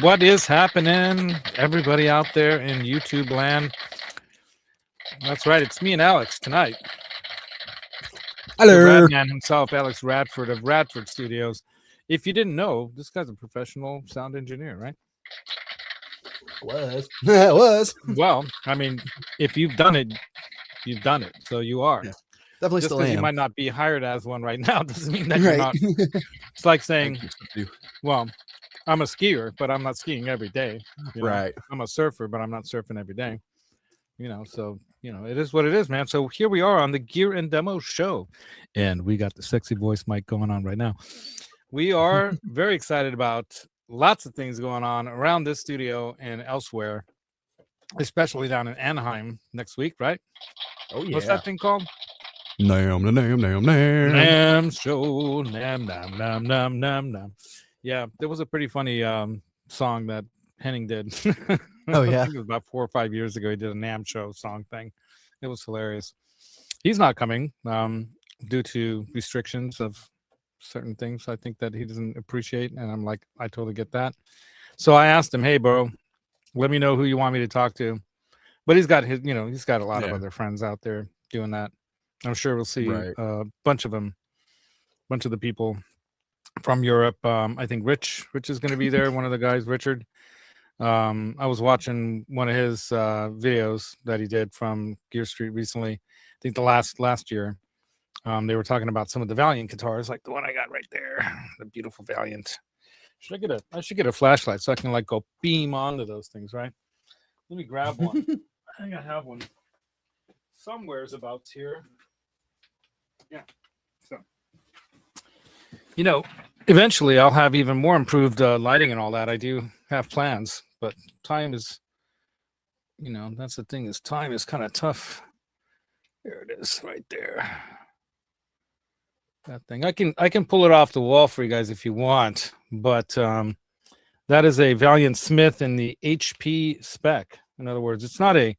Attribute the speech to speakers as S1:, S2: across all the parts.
S1: What is happening, everybody out there in YouTube land? That's right, it's me and Alex tonight.
S2: Hello.
S1: The Rad Man himself, Alex Radford of Radford Studios. If you didn't know, this guy's a professional sound engineer, right?
S2: Was.
S1: Well, I mean, if you've done it, you've done it. So you are.
S2: Yeah, definitely
S1: Just
S2: still
S1: because
S2: am.
S1: you might not be hired as one right now doesn't mean that you're not. It's like saying, well, I'm a skier, but I'm not skiing every day.
S2: Right.
S1: I'm a surfer, but I'm not surfing every day. So it is what it is, man. So here we are on the Gear and Demo show, and we got the sexy voice mic going on right now. We are very excited about lots of things going on around this studio and elsewhere, especially down in Anaheim next week, right?
S2: Oh yeah.
S1: What's that thing called?
S2: Namm
S1: show. Namm. Yeah, there was a pretty funny song that Henning did.
S2: Oh yeah.
S1: I think it was about 4 or 5 years ago. He did a Namm show song thing. It was hilarious. He's not coming due to restrictions of certain things I think that he doesn't appreciate, and I'm like, I totally get that. So I asked him, hey bro, let me know who you want me to talk to. But he's got he's got a lot of other friends out there doing that. I'm sure we'll see a bunch of them, bunch of the people from Europe. I think Rich is going to be there, one of the guys, Richard. I was watching one of his videos that he did from Gear Street recently. I think the last year. They were talking about some of the Valiant guitars, like the one I got right there, the beautiful Valiant. I should get a flashlight so I can like go beam onto those things, right? Let me grab one. I think I have one somewhere's about here. Yeah. So, eventually I'll have even more improved lighting and all that. I do have plans, but time is, that's the thing, is time is kind of tough. There it is right there. That thing. I can pull it off the wall for you guys if you want, but that is a Valiant Smith in the HP spec. In other words, it's not a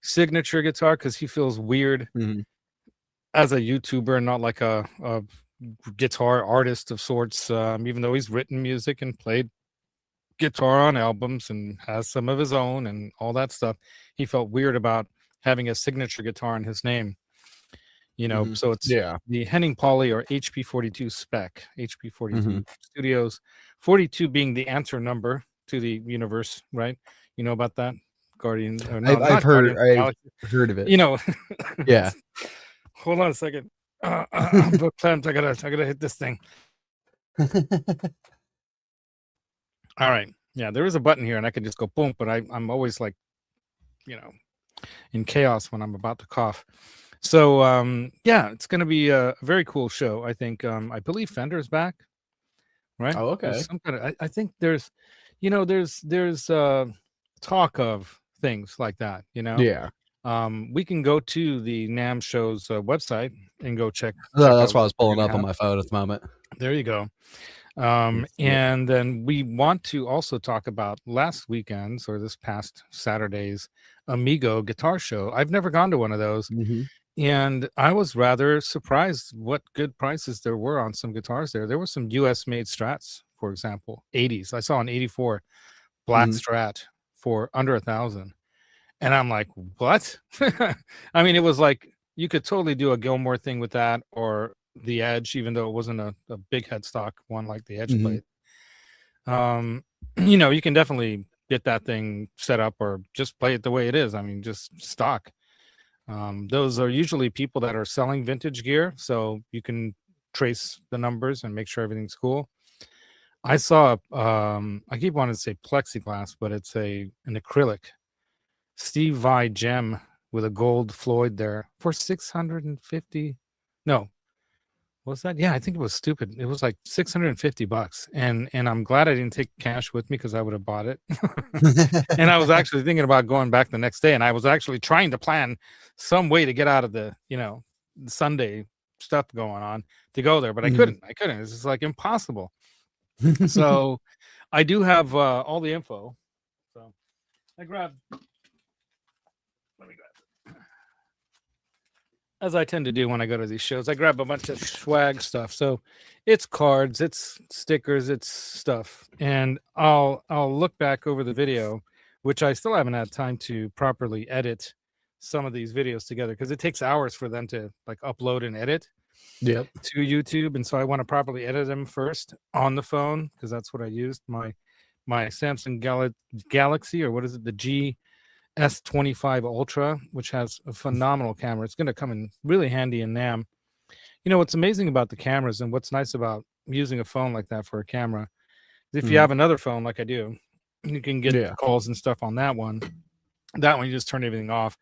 S1: signature guitar because he feels weird as a YouTuber, not like a guitar artist of sorts, even though he's written music and played guitar on albums and has some of his own and all that stuff. He felt weird about having a signature guitar in his name. So it's the Henning Pauly or HP 42 spec, HP 42 Studios, 42 being the answer number to the universe, right? You know about that? Guardian.
S2: I've heard of it. Yeah.
S1: Hold on a second. Book clamped. I gotta hit this thing. All right. Yeah, there is a button here, and I can just go boom. But I'm always like, in chaos when I'm about to cough. So it's going to be a very cool show. I think I believe Fender's back, right?
S2: Oh, okay.
S1: There's some kind of, I think there's talk of things like that.
S2: Yeah.
S1: We can go to the Namm show's website and go check.
S2: That's why I was pulling up on my phone at the moment.
S1: There you go. And then we want to also talk about last weekend's or this past Saturday's Amigo guitar show. I've never gone to one of those. And I was rather surprised what good prices there were on some guitars there. There were some US made Strats, for example, 80s. I saw an 84 black Strat for under $1,000. And I'm like, what? I mean, it was like you could totally do a Gilmore thing with that, or the Edge, even though it wasn't a big headstock one like the Edge played. You can definitely get that thing set up or just play it the way it is. I mean, just stock. Those are usually people that are selling vintage gear, so you can trace the numbers and make sure everything's cool. I saw I keep wanting to say plexiglass, but it's an acrylic Steve Vai gem with a gold Floyd there for $650. No, was that? Yeah, I think it was stupid. It was like $650, and I'm glad I didn't take cash with me because I would have bought it. And I was actually thinking about going back the next day, and I was actually trying to plan some way to get out of the the Sunday stuff going on to go there, but I couldn't. It's just like impossible. So I do have all the info. So I grabbed. Let me grab it. as I tend to do when I go to these shows, I grab a bunch of swag stuff. So it's cards, it's stickers, it's stuff. And I'll look back over the video, which I still haven't had time to properly edit some of these videos together because it takes hours for them to like upload and edit to YouTube. And so I want to properly edit them first on the phone because that's what I used. My Samsung Galaxy, or what is it, the S25 Ultra, which has a phenomenal camera. It's going to come in really handy in Namm. You know, what's amazing about the cameras and what's nice about using a phone like that for a camera is if you have another phone like I do, you can get calls and stuff on that one. That one, you just turn everything off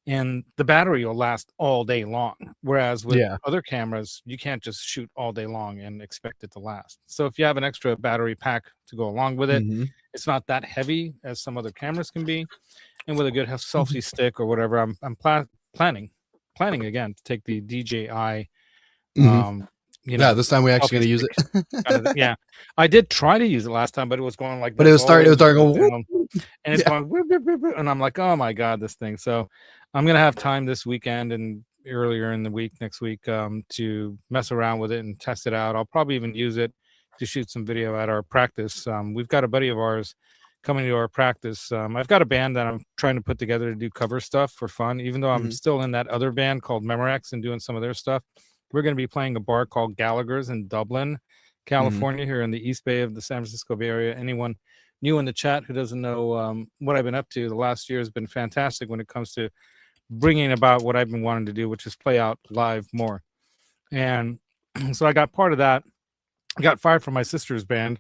S1: and the battery will last all day long. Whereas with other cameras, you can't just shoot all day long and expect it to last. So if you have an extra battery pack to go along with it, it's not that heavy as some other cameras can be. And with a good selfie stick or whatever, I'm planning again to take the DJI.
S2: This time we actually going to use it.
S1: Yeah, I did try to use it last time, but it was going like.
S2: But it was starting
S1: going, and it's going, and I'm like, oh my god, this thing. So I'm gonna have time this weekend and earlier in the week, next week, to mess around with it and test it out. I'll probably even use it to shoot some video at our practice. We've got a buddy of ours coming to our practice. I've got a band that I'm trying to put together to do cover stuff for fun, even though I'm still in that other band called Memorex and doing some of their stuff. We're going to be playing a bar called Gallagher's in Dublin, California, here in the East Bay of the San Francisco Bay Area. Anyone new in the chat who doesn't know what I've been up to, the last year has been fantastic when it comes to bringing about what I've been wanting to do, which is play out live more. And so I got part of that. I got fired from my sister's band.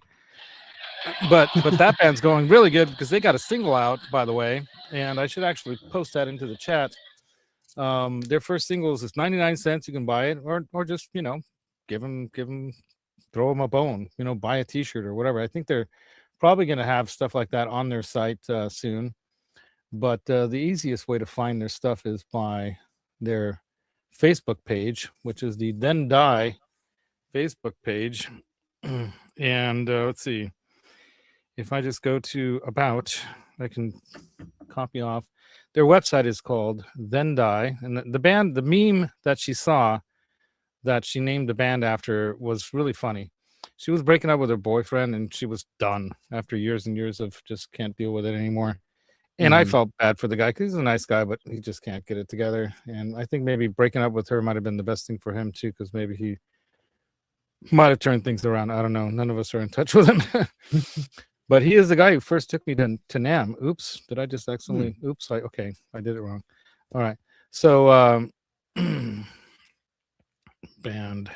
S1: But that band's going really good because they got a single out, by the way, and I should actually post that into the chat. Their first singles is 99 cents. You can buy it, or just give them, throw them a bone. Buy a T-shirt or whatever. I think they're probably going to have stuff like that on their site soon. But the easiest way to find their stuff is by their Facebook page, which is the Then Die Facebook page. And let's see. If I just go to About, I can copy off. Their website is called Then Die. And the band, the meme that she saw that she named the band after was really funny. She was breaking up with her boyfriend and she was done after years and years of just can't deal with it anymore. And I felt bad for the guy because he's a nice guy, but he just can't get it together. And I think maybe breaking up with her might have been the best thing for him too, because maybe he might have turned things around. I don't know. None of us are in touch with him. But he is the guy who first took me to Namm. Oops, did I just accidentally? Oops, I did it wrong. All right. So band.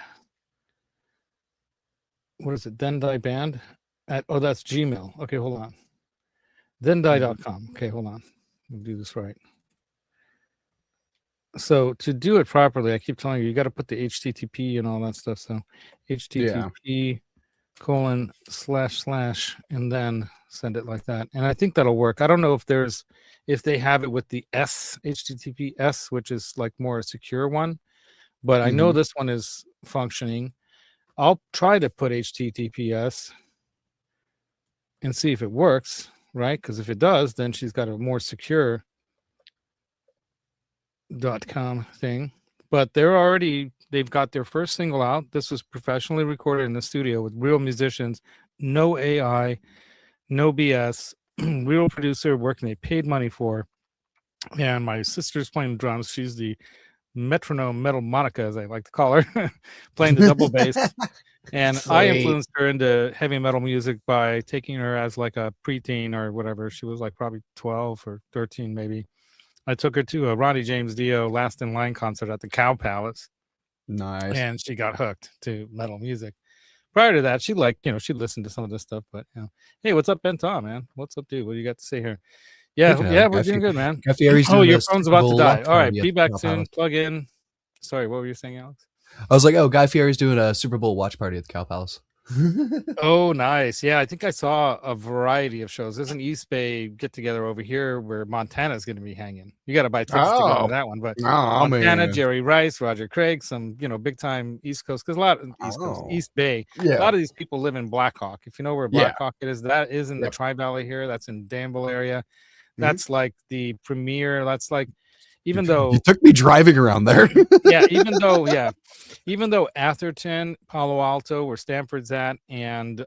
S1: What is it? Then Die Band? That's Gmail. Okay, hold on. Thendie.com. Okay, hold on. We'll do this right. So to do it properly, I keep telling you got to put the HTTP and all that stuff. So HTTP : and then send it like that. And I think that'll work. I don't know if they have it with the HTTPS, which is like more a secure one, but I know this one is functioning. I'll try to put HTTPS and see if it works, right? Because if it does, then she's got a more secure .com thing. But they've got their first single out. This was professionally recorded in the studio with real musicians, no AI, no BS, real producer working they paid money for. And my sister's playing the drums. She's the metronome metal Monica, as I like to call her, playing the double bass. And I influenced her into heavy metal music by taking her as like a preteen or whatever. She was like probably 12 or 13 maybe. I took her to a Ronnie James Dio Last in Line concert at the Cow Palace.
S2: Nice.
S1: And she got hooked to metal music. Prior to that, she listened to some of this stuff. But hey, what's up, Ben Tom, man? What's up, dude? What do you got to say here? Yeah, we're doing good, man. Oh, your phone's about to die. All right, be back soon. Plug in. Sorry, what were you saying, Alex?
S2: I was like, oh, Guy Fieri's doing a Super Bowl watch party at the Cow Palace.
S1: Oh, nice. Yeah, I think I saw a variety of shows. There's an East Bay get together over here where Montana's going to be hanging. You got to buy tickets to go to that one. But Montana, Jerry Rice, Roger Craig, some big time East Coast, because a lot of East Coast, East Bay. Yeah. A lot of these people live in Blackhawk. If you know where Blackhawk is, that is in the Tri Valley here. That's in Danville area. That's like the premier. That's like even though
S2: you took me driving around there.
S1: even though Atherton, Palo Alto, where Stanford's at, and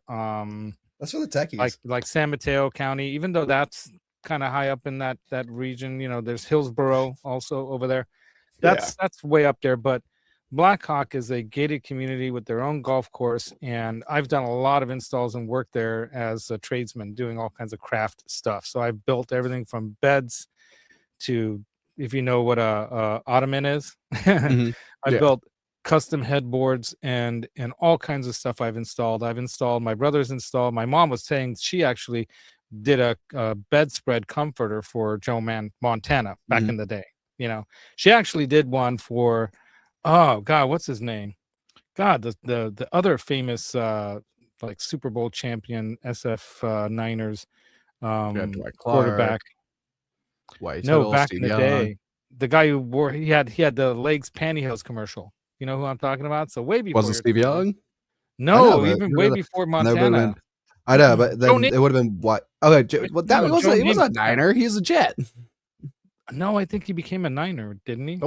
S3: that's for the techies,
S1: like San Mateo County, even though that's kind of high up in that region, there's Hillsboro also over there. That's way up there. But Black Hawk is a gated community with their own golf course, and I've done a lot of installs and work there as a tradesman, doing all kinds of craft stuff. So I've built everything from beds to, if you know what a ottoman is, I built custom headboards and all kinds of stuff. I've installed. My brother's installed. My mom was saying she actually did a bedspread comforter for Joe Montana back in the day. She actually did one for, oh God, what's his name? God, the other famous like Super Bowl champion SF Niners quarterback. Back in the day, the guy who wore he had the legs pantyhose commercial. You know who I'm talking about? So way before.
S2: Was it Steve Young?
S1: No, even way before Montana.
S2: I know, but then it would have been what? Okay, well, he was a Niner. He's a Jet.
S1: No, I think he became a Niner, didn't he?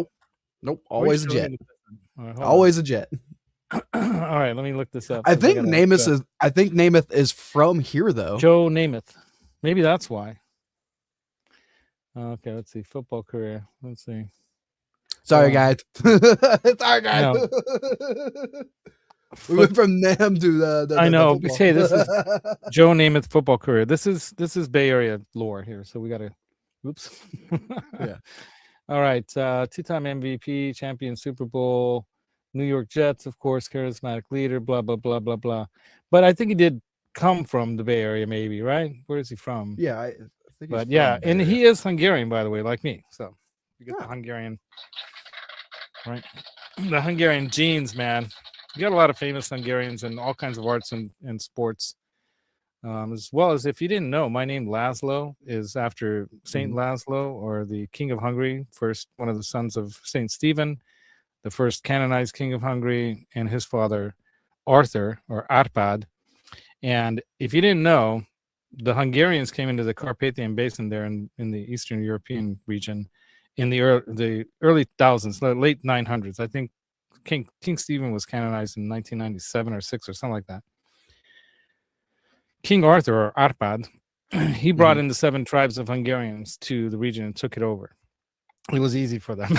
S2: Nope. Always a Jet. Always a Jet.
S1: All right, let me look this up.
S2: I think Namath is from here, though.
S1: Joe Namath. Maybe that's why. Okay, let's see. Football career. Let's see.
S2: Sorry, guys. No. We went from Namm to the
S1: I know. Hey, this is Joe Namath football career. This is Bay Area lore here. So we got to. Oops.
S2: Yeah.
S1: All right. Two-time MVP, champion Super Bowl, New York Jets, of course, charismatic leader, blah, blah, blah, blah, blah. But I think he did come from the Bay Area, maybe, right? Where is he from?
S2: Yeah, I think
S1: but yeah, and he is Hungarian, by the way, like me. So you get the Hungarian, right? The Hungarian genes, man. You got a lot of famous Hungarians and all kinds of arts and sports. As well as, if you didn't know, my name Laszlo is after Saint Laszlo, or the King of Hungary, first one of the sons of Saint Stephen, the first canonized king of Hungary, and his father Arthur, or Arpad. And if you didn't know, the Hungarians came into the Carpathian Basin there in the Eastern European region in the early thousands, late 900s. I think King Stephen was canonized in 1997 or 6 or something like that. King Arthur, or Arpad, he brought in the 7 tribes of Hungarians to the region and took it over. It was easy for them.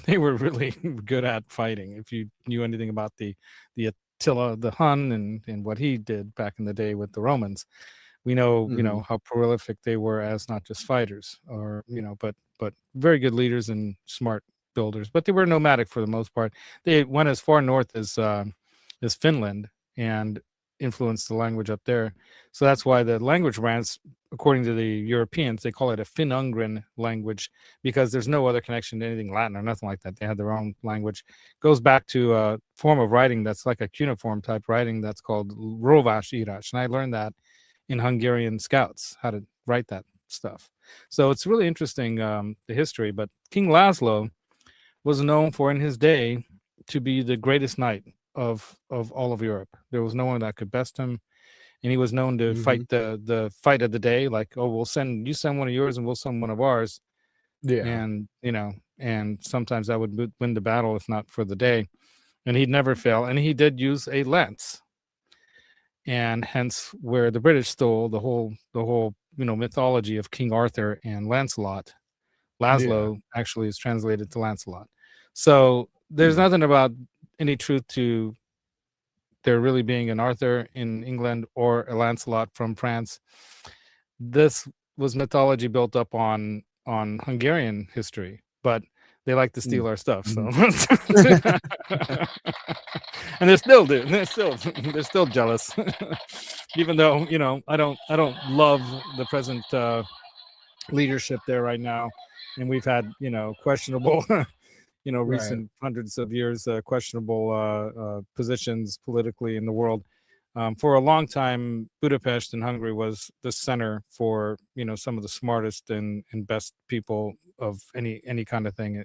S1: They were really good at fighting. If you knew anything about the Attila the Hun and what he did back in the day with the Romans, we know how prolific they were as not just fighters, or but very good leaders and smart builders. But they were nomadic for the most part. They went as far north as Finland and influenced the language up there. So that's why the language branch, according to the Europeans, they call it a Finn-Ungren language, because there's no other connection to anything Latin or nothing like that. They had their own language. It goes back to a form of writing that's like a cuneiform type writing that's called Rovás írás, and I learned that in Hungarian Scouts, how to write that stuff. So it's really interesting, the history. But King Laszlo was known for, in his day, to be the greatest knight of all of Europe. There was no one that could best him, and he was known to fight the fight of the day. Like, oh, you send one of yours, and we'll send one of ours. Yeah, and sometimes that would win the battle, if not for the day. And he'd never fail. And he did use a lance, and hence where the British stole the whole mythology of King Arthur and Lancelot. Laszlo actually is translated to Lancelot. So there's nothing about any truth to there really being an Arthur in England or a Lancelot from France. This was mythology built up on Hungarian history, but they like to steal our stuff. So, and they're still jealous, even though I don't love the present leadership there right now, and we've had questionable. Recent hundreds of years, questionable positions politically in the world. For a long time, Budapest in Hungary was the center for, some of the smartest and best people of any kind of thing,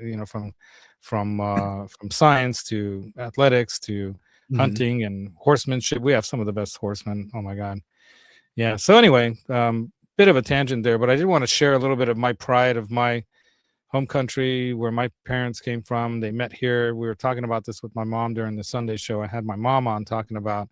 S1: from science to athletics to hunting and horsemanship. We have some of the best horsemen. Oh my God. Yeah. So anyway, bit of a tangent there, but I did want to share a little bit of my pride of my home country where my parents came from. They met here. We were talking about this with my mom during the Sunday show. I had my mom on talking about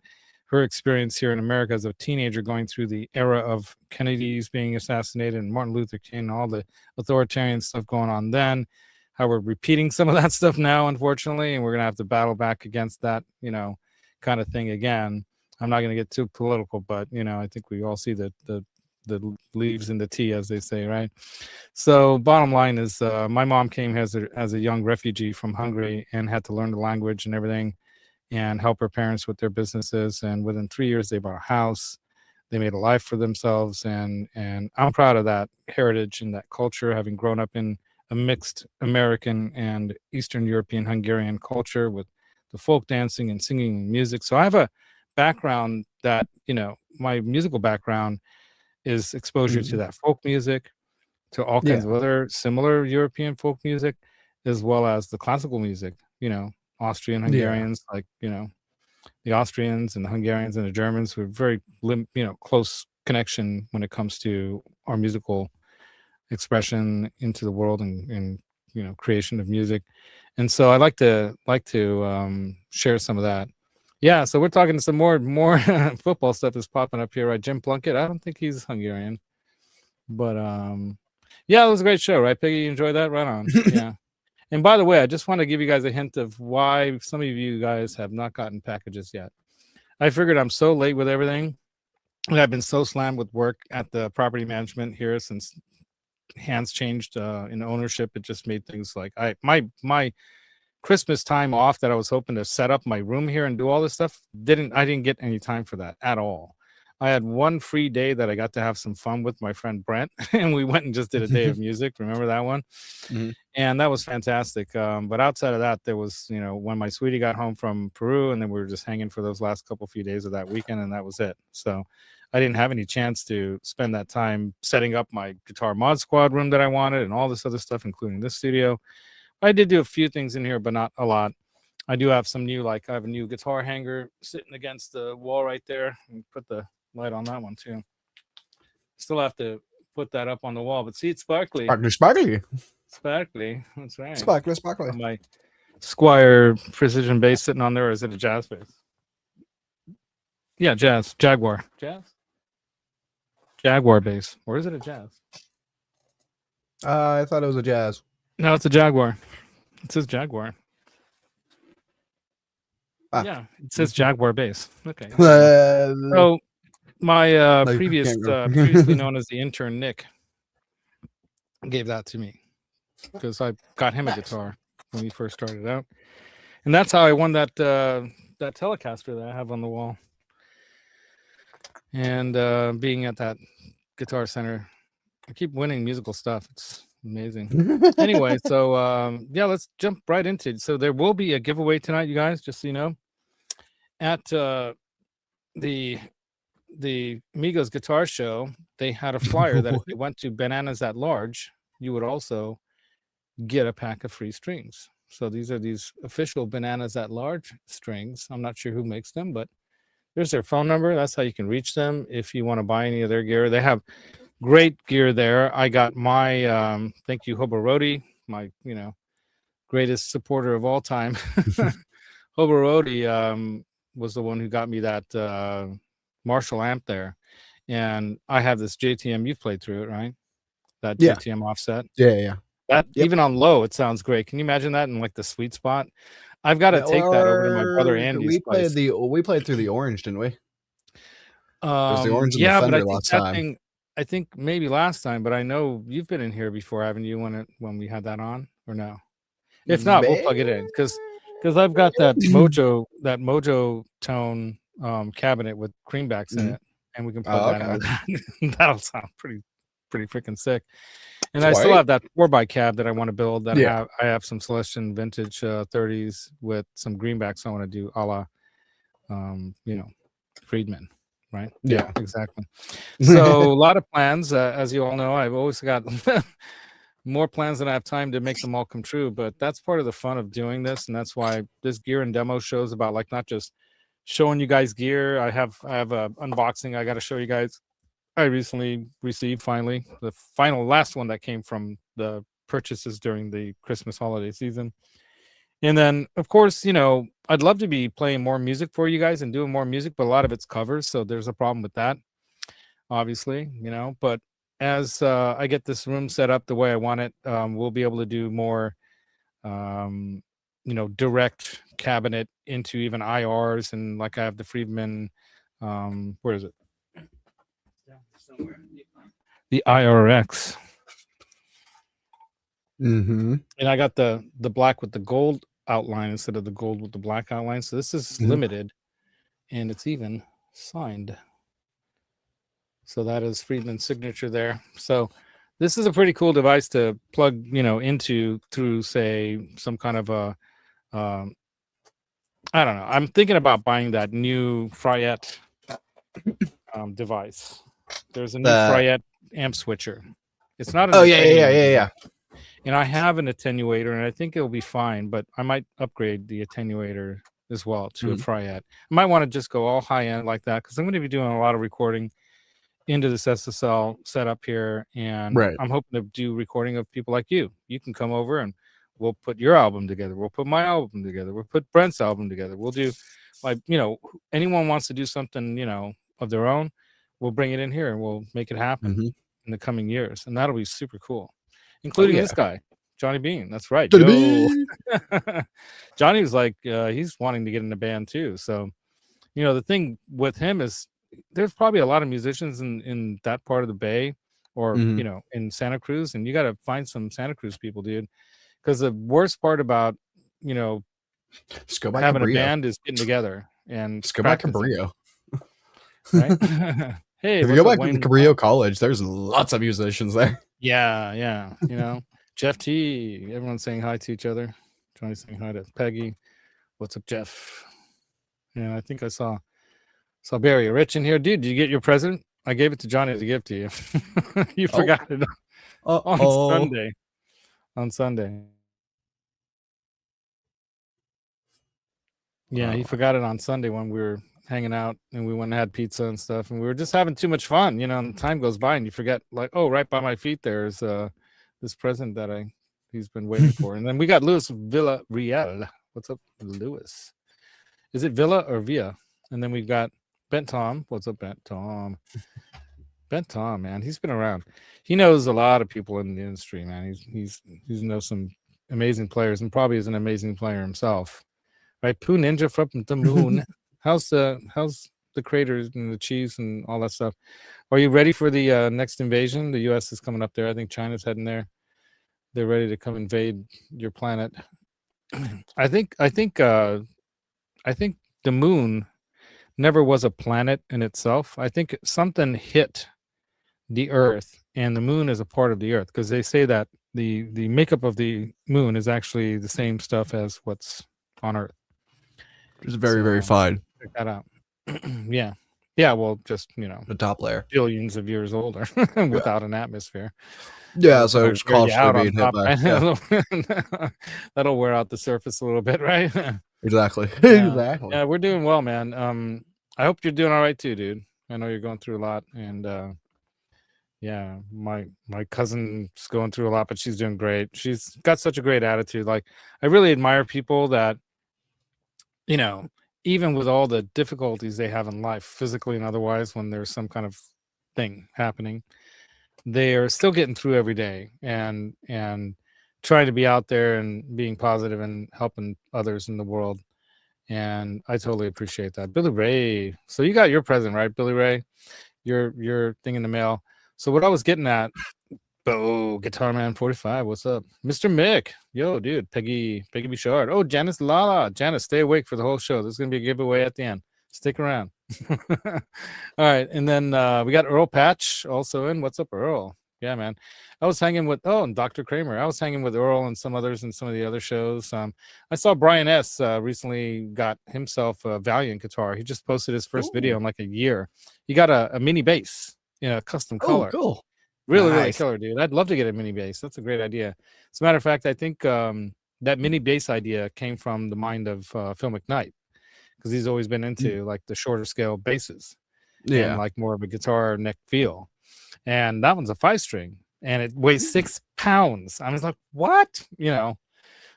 S1: her experience here in America as a teenager, going through the era of Kennedy's being assassinated and Martin Luther King, all the authoritarian stuff going on then, how we're repeating some of that stuff now, unfortunately, and we're going to have to battle back against that, kind of thing again. I'm not going to get too political, but, I think we all see the leaves in the tea, as they say, right? So bottom line is my mom came as a young refugee from Hungary and had to learn the language and everything and help her parents with their businesses. And within 3 years, they bought a house. They made a life for themselves. And I'm proud of that heritage and that culture, having grown up in a mixed American and Eastern European Hungarian culture with the folk dancing and singing and music. So I have a background that, my musical background is exposure to that folk music, to all kinds of other similar European folk music, as well as the classical music, Austrian Hungarians, like, the Austrians and the Hungarians and the Germans were very, close connection when it comes to our musical expression into the world and creation of music. And so I like to share some of that. Yeah, so we're talking some more football stuff is popping up here, right? Jim Plunkett, I don't think he's Hungarian, but yeah, it was a great show, right, Piggy? You enjoyed that? Right on. Yeah. And by the way, I just want to give you guys a hint of why some of you guys have not gotten packages yet. I figured I'm so late with everything, and I've been so slammed with work at the property management here since hands changed in ownership. It just made things like my Christmas time off that I was hoping to set up my room here and do all this stuff. I didn't get any time for that at all. I had one free day that I got to have some fun with my friend Brent, and we went and just did a day of music. Remember that one? Mm-hmm. And that was fantastic. But outside of that, there was, when my sweetie got home from Peru, and then we were just hanging for those last few days of that weekend, and that was it. So I didn't have any chance to spend that time setting up my Guitar Mod Squad room that I wanted and all this other stuff, including this studio. I did do a few things in here, but not a lot. I do have some new, I have a new guitar hanger sitting against the wall right there. And put the light on that one too. Still have to put that up on the wall, but see, it's sparkly.
S2: Sparkly.
S1: That's right.
S2: Sparkly.
S1: My Squire precision bass sitting on there, or is it a jazz bass? Yeah, jazz. Jaguar. Jazz? Jaguar bass. Or is it a jazz?
S2: I thought it was a jazz.
S1: No, it's a Jaguar. It says Jaguar. Yeah, it says Jaguar bass. Okay. So my previously known as the intern Nick gave that to me because I got him a guitar when he first started out, and that's how I won that Telecaster that I have on the wall. And being at that Guitar Center, I keep winning musical stuff. It's amazing. Anyway, so yeah, let's jump right into it. So there will be a giveaway tonight, you guys, just so you know, at the Amigos Guitar Show. They had a flyer that if you went to Bananas at Large, you would also get a pack of free strings. So these are these official Bananas at Large strings. I'm not sure who makes them, but there's their phone number. That's how you can reach them if you want to buy any of their gear. They have great gear there. I got my thank you, Hobo Rody, my greatest supporter of all time. Hobo Rody was the one who got me that Marshall amp there, and I have this JTM. You've played through it, right? That JTM offset.
S2: Yeah.
S1: That even on low, it sounds great. Can you imagine that in the sweet spot? I've got to take that over to my brother Andy's place.
S2: We played through the orange, didn't we? There's the orange and the
S1: but I
S2: Fender
S1: think
S2: last
S1: that
S2: time.
S1: thing. I think maybe last time, but I know you've been in here before, haven't you? When we had that on, or no? If not, we'll plug it in because I've got that Mojo tone cabinet with creambacks in it, and we can plug that in. That'll sound pretty freaking sick. And I still have that 4x cab that I want to build. That I have some Celestion vintage 30s with some greenbacks I want to do, a la, Friedman. Right?
S2: Yeah,
S1: exactly. So a lot of plans, as you all know. I've always got more plans than I have time to make them all come true. But that's part of the fun of doing this, and that's why this gear and demo shows about not just showing you guys gear. I have a unboxing I got to show you guys. I recently received finally the last one that came from the purchases during the Christmas holiday season. And then, of course, you know, I'd love to be playing more music for you guys and doing more music, but a lot of it's covers, so there's a problem with that, obviously, you know. But as I get this room set up the way I want it, we'll be able to do more, you know, direct cabinet into even IRs, and like I have the Friedman, where is it? Somewhere. The IRX.
S2: Mm-hmm.
S1: And I got the black with the gold outline instead of the gold with the black outline. So this is limited, and it's even signed. So that is Friedman's signature there. So this is a pretty cool device to plug, you know, into through, say, some kind of a, I don't know. I'm thinking about buying that new Fryette device. There's a new Fryette amp switcher. It's not an
S2: yeah.
S1: And I have an attenuator, and I think it'll be fine, but I might upgrade the attenuator as well to a Fryette. I might want to just go all high end like that, because I'm going to be doing a lot of recording into this SSL setup here, and I'm hoping to do recording of people like you. You can come over and we'll put your album together. We'll put my album together. We'll put Brent's album together. We'll do, like, you know, anyone wants to do something, you know, of their own, we'll bring it in here and we'll make it happen in the coming years. And that'll be super cool. Including this guy, Johnny Bean. That's right. Johnny was like, he's wanting to get in a band too. So, you know, the thing with him is there's probably a lot of musicians in that part of the Bay, or, you know, in Santa Cruz. And you got to find some Santa Cruz people, dude. Because the worst part about, you know, having a band is getting together and
S2: just go back to Cabrillo.
S1: Right? Hey,
S2: if you go back to Cabrillo College, there's lots of musicians there.
S1: Yeah. You know, Jeff T, everyone's saying hi to each other. Johnny's saying hi to Peggy. What's up, Jeff? Yeah, I think I saw Barry Rich in here. Dude, did you get your present? I gave it to Johnny to give to you. You forgot it on Sunday. Yeah, he forgot it on Sunday when we were hanging out and we went and had pizza and stuff, and we were just having too much fun, you know, and time goes by and you forget, like, oh, right by my feet there's this present that he's been waiting for. And then we got Luis Villarreal. What's up, Luis? Is it Villa or Villa? And then we've got Bent Tom. What's up, Bent Tom? Bent Tom, man, he's been around. He knows a lot of people in the industry, man. He's knows some amazing players, and probably is an amazing player himself. Right, Pooh Ninja from the moon. How's the craters and the cheese and all that stuff? Are you ready for the next invasion? The U.S. is coming up there. I think China's heading there. They're ready to come invade your planet. I think the moon never was a planet in itself. I think something hit the Earth, and the moon is a part of the Earth, because they say that the makeup of the moon is actually the same stuff as what's on Earth.
S2: It's very, very fine.
S1: Check that out. Yeah. Well, just, you know,
S2: the top layer,
S1: billions of years older, without an atmosphere.
S2: Yeah, so it's constantly being hit
S1: by. That'll wear out the surface a little bit, right?
S2: Exactly.
S1: Yeah.
S2: Exactly.
S1: Yeah, we're doing well, man. I hope you're doing all right too, dude. I know you're going through a lot, and yeah, my cousin's going through a lot, but she's doing great. She's got such a great attitude. Like, I really admire people that, you know, even with all the difficulties they have in life, physically and otherwise, when there's some kind of thing happening, they are still getting through every day and trying to be out there and being positive and helping others in the world. And I totally appreciate that. Billy Ray. So you got your present, right, Billy Ray? Your thing in the mail. So what I was getting at, Guitar Man 45, what's up? Mr. Mick, yo, dude, Peggy Bouchard. Oh, Janice Lala. Janice, stay awake for the whole show. There's going to be a giveaway at the end. Stick around. All right, and then we got Earl Patch also in. What's up, Earl? Yeah, man. I was hanging with, and Dr. Kramer. I was hanging with Earl and some others in some of the other shows. I saw Brian S. Recently got himself a Valiant guitar. He just posted his first video in like a year. He got a mini bass in a custom color.
S2: Cool.
S1: Really killer, dude. I'd love to get a mini bass. That's a great idea. As a matter of fact, I think that mini bass idea came from the mind of Phil McKnight, because he's always been into like the shorter scale basses, and like more of a guitar neck feel. And that one's a 5-string, and it weighs 6 pounds. I was like, what?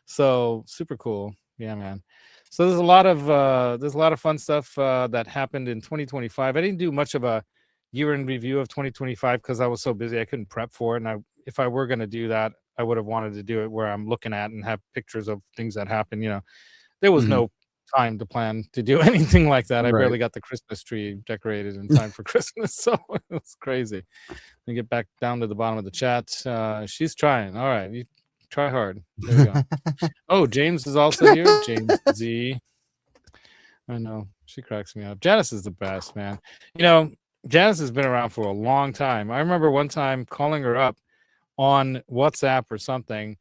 S1: So super cool. Yeah, man. So there's a lot of fun stuff that happened in 2025. I didn't do much of a year in review of 2025 because I was so busy I couldn't prep for it. And if I were going to do that, I would have wanted to do it where I'm looking at and have pictures of things that happened. There was no time to plan to do anything like that. I barely got the Christmas tree decorated in time for Christmas, so it was crazy. Let me get back down to the bottom of the chat. She's trying. All right, you try hard. There you go. Oh, James is also here. James Z. I know, she cracks me up. Janice is the best, man. Janice has been around for a long time. I remember one time calling her up on WhatsApp or something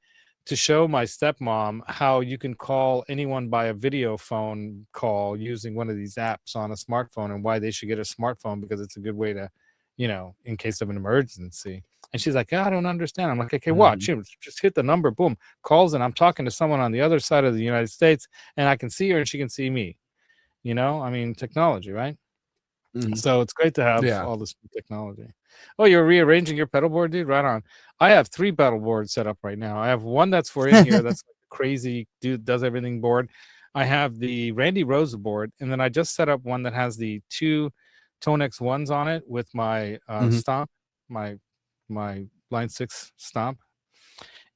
S1: to show my stepmom how you can call anyone by a video phone call using one of these apps on a smartphone, and why they should get a smartphone because it's a good way to, in case of an emergency. And she's like, I don't understand. I'm like, okay, watch. Just hit the number, boom, calls, and I'm talking to someone on the other side of the United States, and I can see her and she can see me. Technology, right? So it's great to have all this technology. Oh, you're rearranging your pedal board, dude? Right on. I have 3 pedal boards set up right now. I have one that's for in here. That's like a crazy dude does everything board. I have the Randy Rose board, and then I just set up one that has the 2 Tonex 1s on it with my stomp, my line 6 stomp.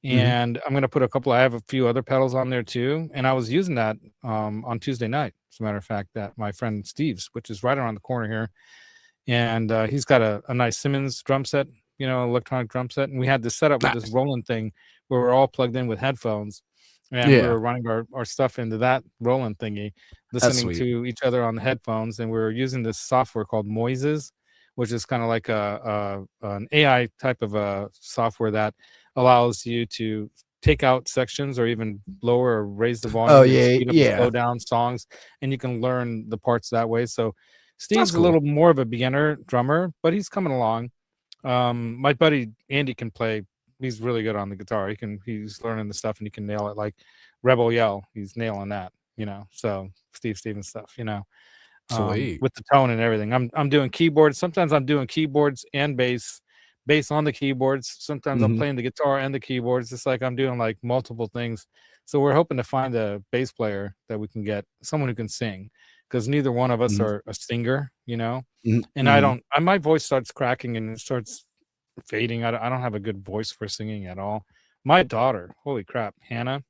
S1: And I'm going to put I have a few other pedals on there too. And I was using that on Tuesday night, as a matter of fact, that my friend Steve's, which is right around the corner here. And he's got a nice Simmons drum set, electronic drum set. And we had this set up with this Roland thing where we're all plugged in with headphones. And we were running our stuff into that Roland thingy, listening to each other on the headphones. And we were using this software called Moises, which is kind of like an AI type of a software that allows you to take out sections or even lower or raise the volume, speed up and slow down songs, and you can learn the parts that way. So Steve's a little more of a beginner drummer, but he's coming along. My buddy Andy can play. He's really good on the guitar. He's learning the stuff and he can nail it. Like Rebel Yell, he's nailing that. So Steve Stevens stuff. With the tone and everything. I'm doing keyboards. Sometimes I'm doing keyboards and bass on the keyboards. Sometimes I'm playing the guitar and the keyboards. It's like I'm doing like multiple things. So we're hoping to find a bass player that we can get, someone who can sing, because neither one of us are a singer, and my voice starts cracking and it starts fading. I don't have a good voice for singing at all. My daughter, holy crap, Hannah,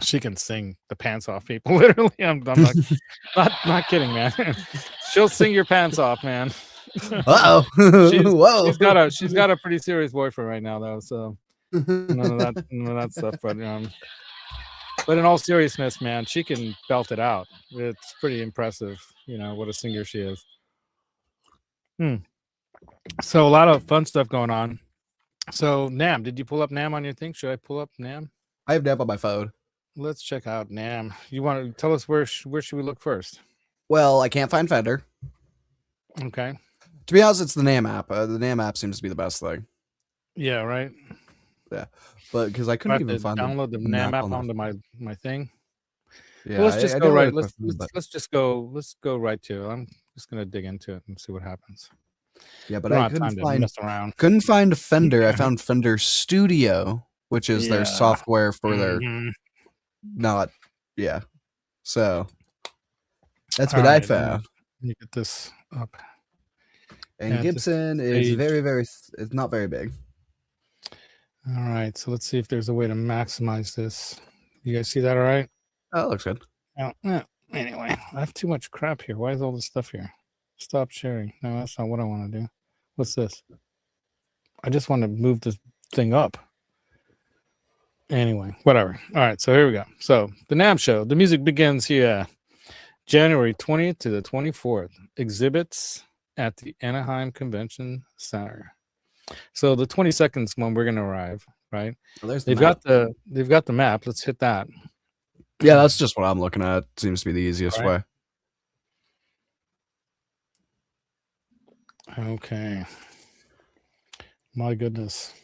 S1: she can sing the pants off people. Literally, I'm not kidding, man. She'll sing your pants off, man.
S2: Whoa.
S1: She's got a pretty serious boyfriend right now, though. So none of that stuff. But in all seriousness, man, she can belt it out. It's pretty impressive, what a singer she is. So a lot of fun stuff going on. So Namm, did you pull up Namm on your thing? Should I pull up Namm?
S2: I have Namm on my phone.
S1: Let's check out Namm. You want to tell us where should we look first?
S2: Well, I can't find Fender.
S1: Okay.
S2: To be honest, it's the Namm app. The Namm app seems to be the best thing.
S1: Yeah, right.
S2: Yeah, but because I couldn't even find
S1: download the Namm app onto my thing.
S2: Yeah,
S1: well, let's just go right. Let's go right to it. I'm just gonna dig into it and see what happens.
S2: Yeah, but I couldn't find a Fender. I found Fender Studio, which is their software for their not. Yeah, so that's what I found.
S1: Let me get this up.
S2: And Gibson is it's not very big.
S1: All right, so let's see if there's a way to maximize this. You guys see that all right?
S2: Oh, it looks good.
S1: Anyway, I have too much crap here. Why is all this stuff here? Stop sharing. No, that's not what I want to do. What's this? I just want to move this thing up. Anyway, whatever. All right, so here we go. So the Namm show. The music begins here. January 20th to the 24th. Exhibits at the Anaheim Convention Center. So the 22nd is when we're going to arrive, right?
S2: Well,
S1: they've got the map. Let's hit that.
S2: Yeah, that's just what I'm looking at. Seems to be the easiest way.
S1: Okay. My goodness.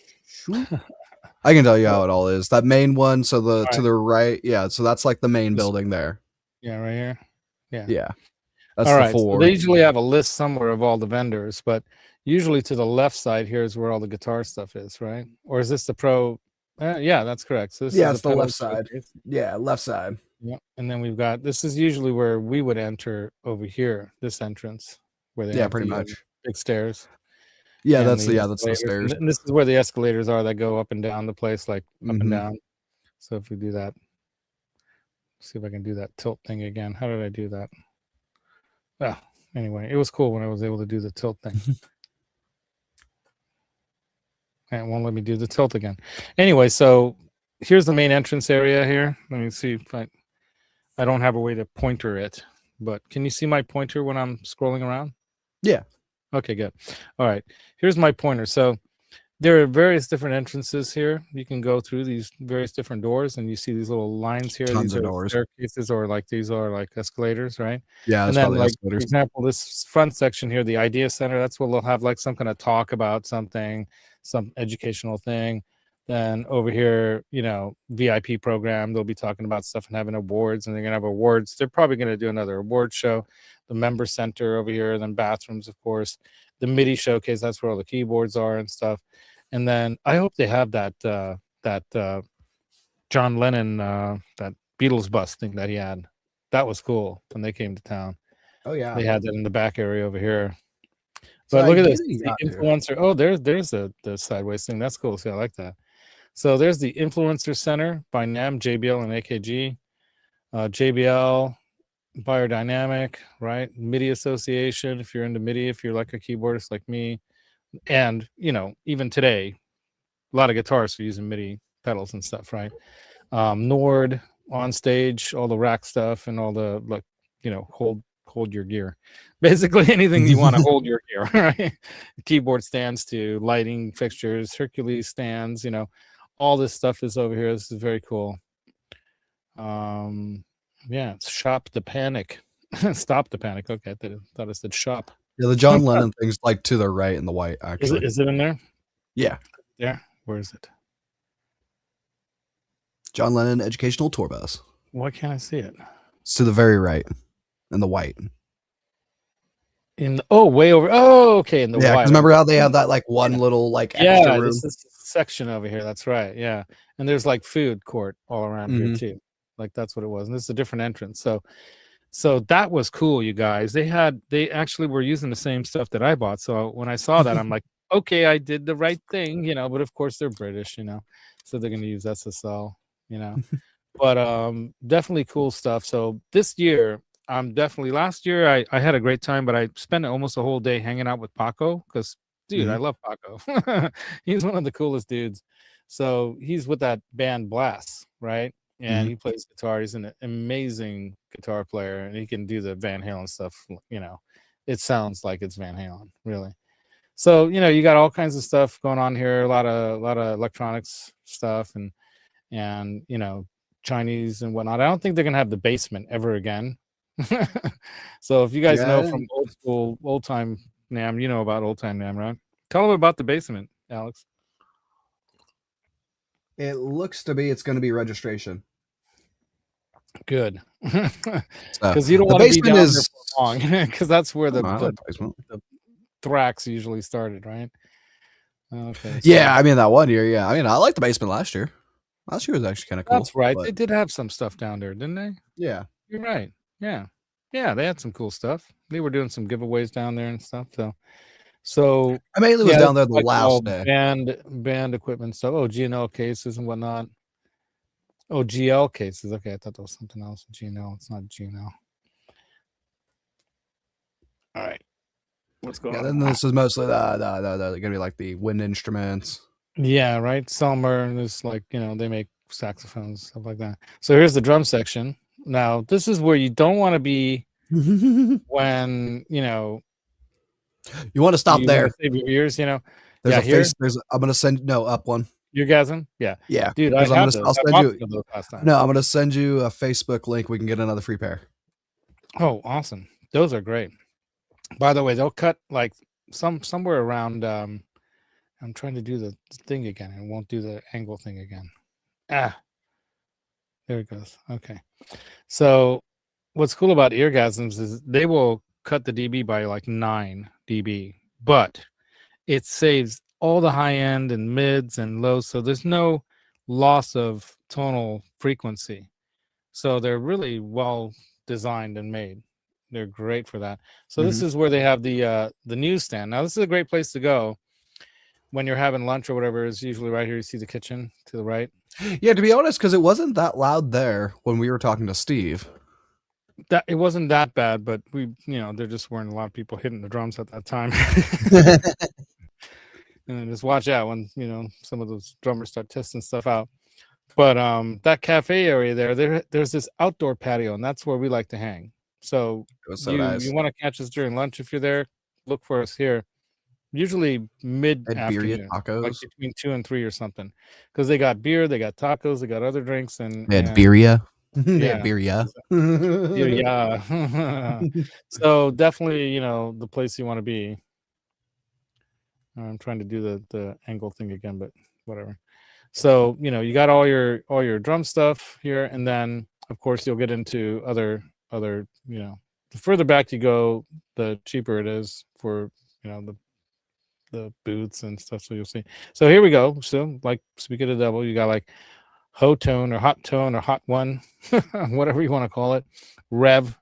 S2: I can tell you how it all is. That main one, so to the right, yeah, so that's like the main building there.
S1: Yeah, right here. Yeah.
S2: Yeah. That's
S1: all
S2: the
S1: right.
S2: 4.
S1: So they usually have a list somewhere of all the vendors, but usually to the left side here is where all the guitar stuff is, right? Or is this the pro? Yeah, that's correct. So this is
S2: it's the left side.
S1: showcase.
S2: Yeah, left side.
S1: Yeah, and then we've got, this is usually where we would enter over here, this entrance where they have
S2: pretty
S1: the,
S2: much
S1: big stairs.
S2: Yeah, that's the stairs.
S1: And this is where the escalators are that go up and down the place, like up and down. So if we do that, see if I can do that tilt thing again. How did I do that? Oh, anyway, it was cool when I was able to do the tilt thing. And it won't let me do the tilt again. Anyway, so here's the main entrance area here. Let me see if I don't have a way to pointer it, but can you see my pointer when I'm scrolling around?
S2: Yeah.
S1: Okay, good. All right. Here's my pointer. So there are various different entrances here. You can go through these various different doors, and you see these little lines here.
S2: Tons
S1: these
S2: of
S1: are
S2: doors.
S1: Staircases, or like these are like escalators, right?
S2: Yeah.
S1: And then, like, for example, this front section here, the Idea Center, that's where they'll have like some kind of talk about something, some educational thing. Then over here, you know, VIP program, they'll be talking about stuff and having awards, and they're gonna have awards. They're probably gonna do another award show. The member center over here, then bathrooms, of course. The MIDI showcase, that's where all the keyboards are and stuff. And then I hope they have that John Lennon that Beatles bus thing that he had. That was cool when they came to town.
S2: Oh yeah,
S1: they had that in the back area over here.
S2: So
S1: but look at this, the influencer. Oh, there's the sideways thing. That's cool. See, I like that. So there's the Influencer Center by Namm, JBL, and AKG. JBL, Biodynamic, right? MIDI Association, if you're into MIDI, if you're like a keyboardist like me. And, you know, even today, a lot of guitarists are using MIDI pedals and stuff, right? Nord, On Stage, all the rack stuff and all the, like, you know, hold your gear. Basically anything you want to hold your gear, right? Keyboard stands to lighting fixtures, Hercules stands, you know, all this stuff is over here. This is very cool. Yeah, it's Shop the Panic. Stop the Panic. Okay, I thought it said shop.
S2: Yeah, the John Lennon thing's like to the right in the white, actually.
S1: Is it in there?
S2: Yeah.
S1: Yeah. Where is it?
S2: John Lennon Educational Tour Bus.
S1: Why can't I see it?
S2: It's to the very right in the white.
S1: Way over. Oh, okay. In the white.
S2: Because remember how they have that like one little like extra room?
S1: This is section over here. That's right. Yeah. And there's like food court all around here too. Like that's what it was. And this is a different entrance. So that was cool, you guys. They actually were using the same stuff that I bought. So when I saw that, I'm like, okay, I did the right thing, you know, but of course they're British, you know, so they're going to use SSL, you know, but definitely cool stuff. So this year, last year I had a great time, but I spent almost a whole day hanging out with Paco because, dude, I love Paco. He's one of the coolest dudes. So he's with that band Blast, right? And he plays guitar. He's an amazing guitar player, and he can do the Van Halen stuff. You know, it sounds like it's Van Halen, really. So, you know, you got all kinds of stuff going on here. A lot of electronics stuff, and you know, Chinese and whatnot. I don't think they're gonna have the basement ever again. So if you guys know from old time Namm, you know about old time Namm, right? Tell them about the basement, Alex.
S2: It looks to be it's going to be registration.
S1: Good, because you don't want to be down there for long, because that's where the thrax usually started, right? Okay.
S2: Yeah, I mean that one year. Yeah, I mean I liked the basement last year. Last year was actually kind of cool.
S1: That's right. They did have some stuff down there, didn't they?
S2: Yeah,
S1: you're right. Yeah, they had some cool stuff. They were doing some giveaways down there and stuff. So
S2: I mainly was down there the last day.
S1: Band equipment stuff. Oh, GNL cases and whatnot. Oh, GL cases. Okay, I thought that was something else. GNL. It's not GNL. All right. What's going on?
S2: Then this is mostly gonna be like the wind instruments.
S1: Yeah, right. Selmer is like, you know, they make saxophones, stuff like that. So here's the drum section. Now, this is where you don't want to be when, you know,
S2: you want to stop there.
S1: Save your ears, you know.
S2: There's a face. I'm gonna send up one.
S1: You're guessing? Yeah.
S2: Dude,
S1: I'll
S2: send you. No, I'm gonna send you a Facebook link. We can get another free pair.
S1: Oh, awesome! Those are great. By the way, they'll cut like somewhere around. I'm trying to do the thing again, and it won't do the angle thing again. There it goes. Okay. So, what's cool about Eargasms is they will cut the dB by like 9 dB, but it saves all the high end and mids and lows, so there's no loss of tonal frequency. So they're really well designed and made. They're great for that. So this is where they have the newsstand. Now this is a great place to go when you're having lunch or whatever. Is usually right here. You see the kitchen to the right.
S2: Yeah, to be honest, because it wasn't that loud there when we were talking to Steve.
S1: That it wasn't that bad, but there just weren't a lot of people hitting the drums at that time. And just watch out when some of those drummers start testing stuff out. But that cafe area there's this outdoor patio, and that's where we like to hang. So,
S2: nice.
S1: You want to catch us during lunch if you're there, look for us here. Usually mid-afternoon, like between 2 and 3 or something, because they got beer, they got tacos, they got other drinks, and
S2: they had birria.
S1: Yeah,
S2: birria.
S1: Yeah. So definitely, the place you want to be. I'm trying to do the angle thing again, but whatever. So you got all your drum stuff here, and then of course you'll get into other the further back you go, the cheaper it is for the booths and stuff. So you'll see. So here we go. So like speaking of the devil, you got like Ho Tone or Hot Tone or Hot One, whatever you want to call it. Rev,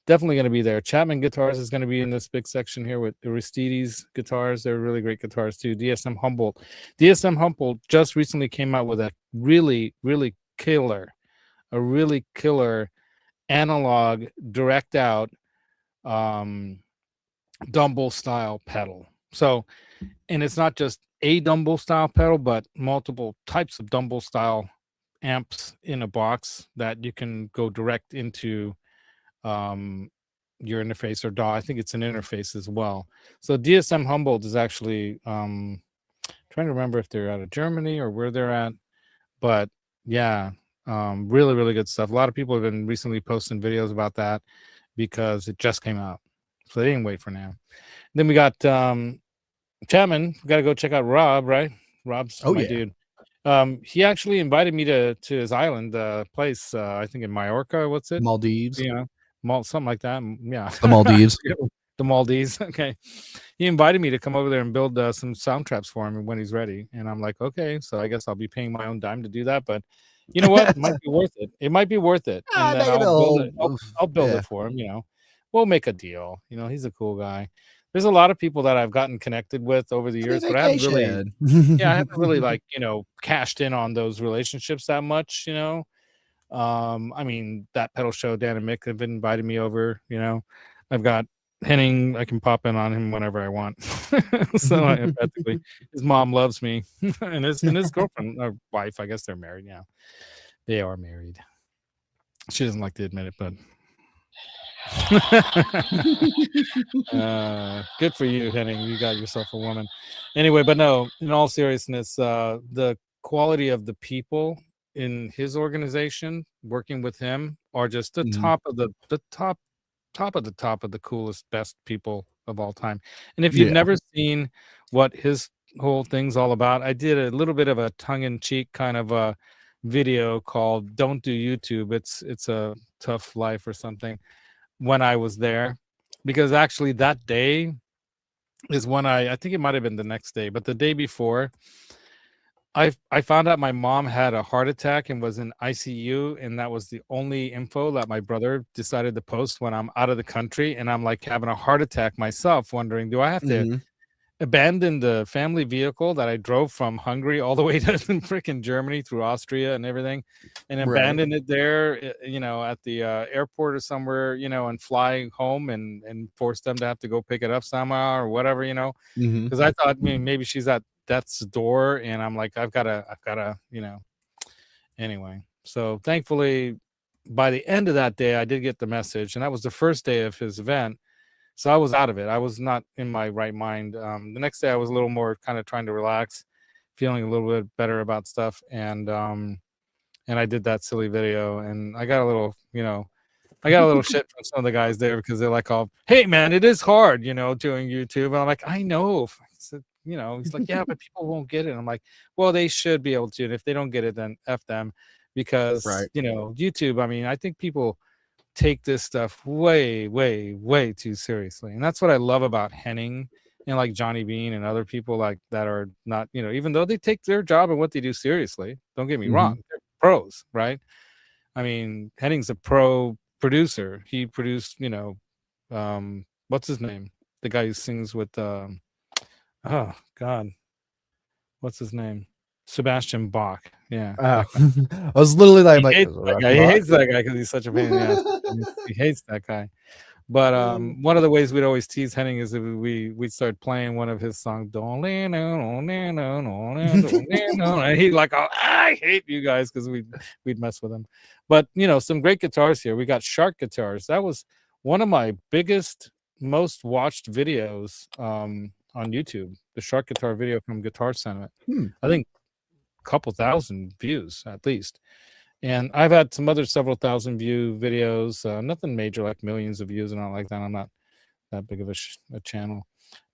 S1: definitely going to be there. Chapman Guitars is going to be in this big section here with Aristides guitars. They're really great guitars too. DSM Humboldt just recently came out with a really, really killer analog direct out Dumble style pedal. So, and it's not just a Dumble style pedal, but multiple types of Dumble style amps in a box that you can go direct into your interface or DAW. I think it's an interface as well. So DSM Humboldt is actually trying to remember if they're out of Germany or where they're at, but yeah, really, really good stuff. A lot of people have been recently posting videos about that because it just came out, so they didn't wait for now. Then we got Chapman. We got to go check out Rob, right? Rob's my dude. He actually invited me to his island place. I think in Mallorca. What's it?
S2: Maldives.
S1: Something like that. Yeah,
S2: the Maldives.
S1: The Maldives. Okay. He invited me to come over there and build some sound traps for him when he's ready. And I'm like, okay, so I guess I'll be paying my own dime to do that. But you know what? It might be worth it. It might be worth it. And then I'll build it for him. We'll make a deal. He's a cool guy. There's a lot of people that I've gotten connected with over the years, but I haven't really cashed in on those relationships that much. I mean, that pedal show, Dan and Mick have invited me over. I've got Henning. I can pop in on him whenever I want. So practically, his mom loves me, and his girlfriend or wife. I guess they're married now. They are married. She doesn't like to admit it, but. Good for you, Henning. You got yourself a woman. Anyway, but no, in all seriousness, the quality of the people in his organization working with him are just the top of the coolest, best people of all time. And if you've never seen what his whole thing's all about, I did a little bit of a tongue-in-cheek kind of a video called "Don't Do YouTube." It's a tough life or something. When I was there, because actually that day is when I think it might have been the next day, but the day before, I found out my mom had a heart attack and was in ICU, and that was the only info that my brother decided to post when I'm out of the country, and I'm like having a heart attack myself, wondering, do I have to abandon the family vehicle that I drove from Hungary all the way to freaking Germany through Austria and everything, and abandon it there, at the airport or somewhere, and fly home and force them to have to go pick it up somehow or whatever, because I thought maybe she's at death's door, and I'm like, I've gotta, anyway. So thankfully, by the end of that day, I did get the message, and that was the first day of his event. So I was out of it. I was not in my right mind. The next day I was a little more kind of trying to relax, feeling a little bit better about stuff. And I did that silly video, and I got a little, shit from some of the guys there because they're like, hey man, it is hard, doing YouTube. And I'm like, I know. He's like, yeah, but people won't get it. I'm like, well, they should be able to. And if they don't get it, then F them, because, YouTube, I mean, I think people take this stuff way, way, way too seriously. And that's what I love about Henning and like Johnny Bean and other people like that are not, even though they take their job and what they do seriously, don't get me wrong, they're pros, right? I mean, Henning's a pro producer. He produced, what's his name? The guy who sings with, oh God, what's his name? Sebastian Bach. Yeah.
S2: I was literally like,
S1: he hates that guy because he's such a pain in the ass. He hates that guy. But one of the ways we'd always tease Henning is if we'd start playing one of his songs, and he'd like, oh, I hate you guys, because we'd mess with him. But some great guitars here. We got Shark guitars. That was one of my biggest, most watched videos on YouTube. The Shark guitar video from Guitar Sentiment. I think a couple thousand views at least. And I've had some other several thousand view videos, nothing major like millions of views and all like that. I'm not that big of a channel.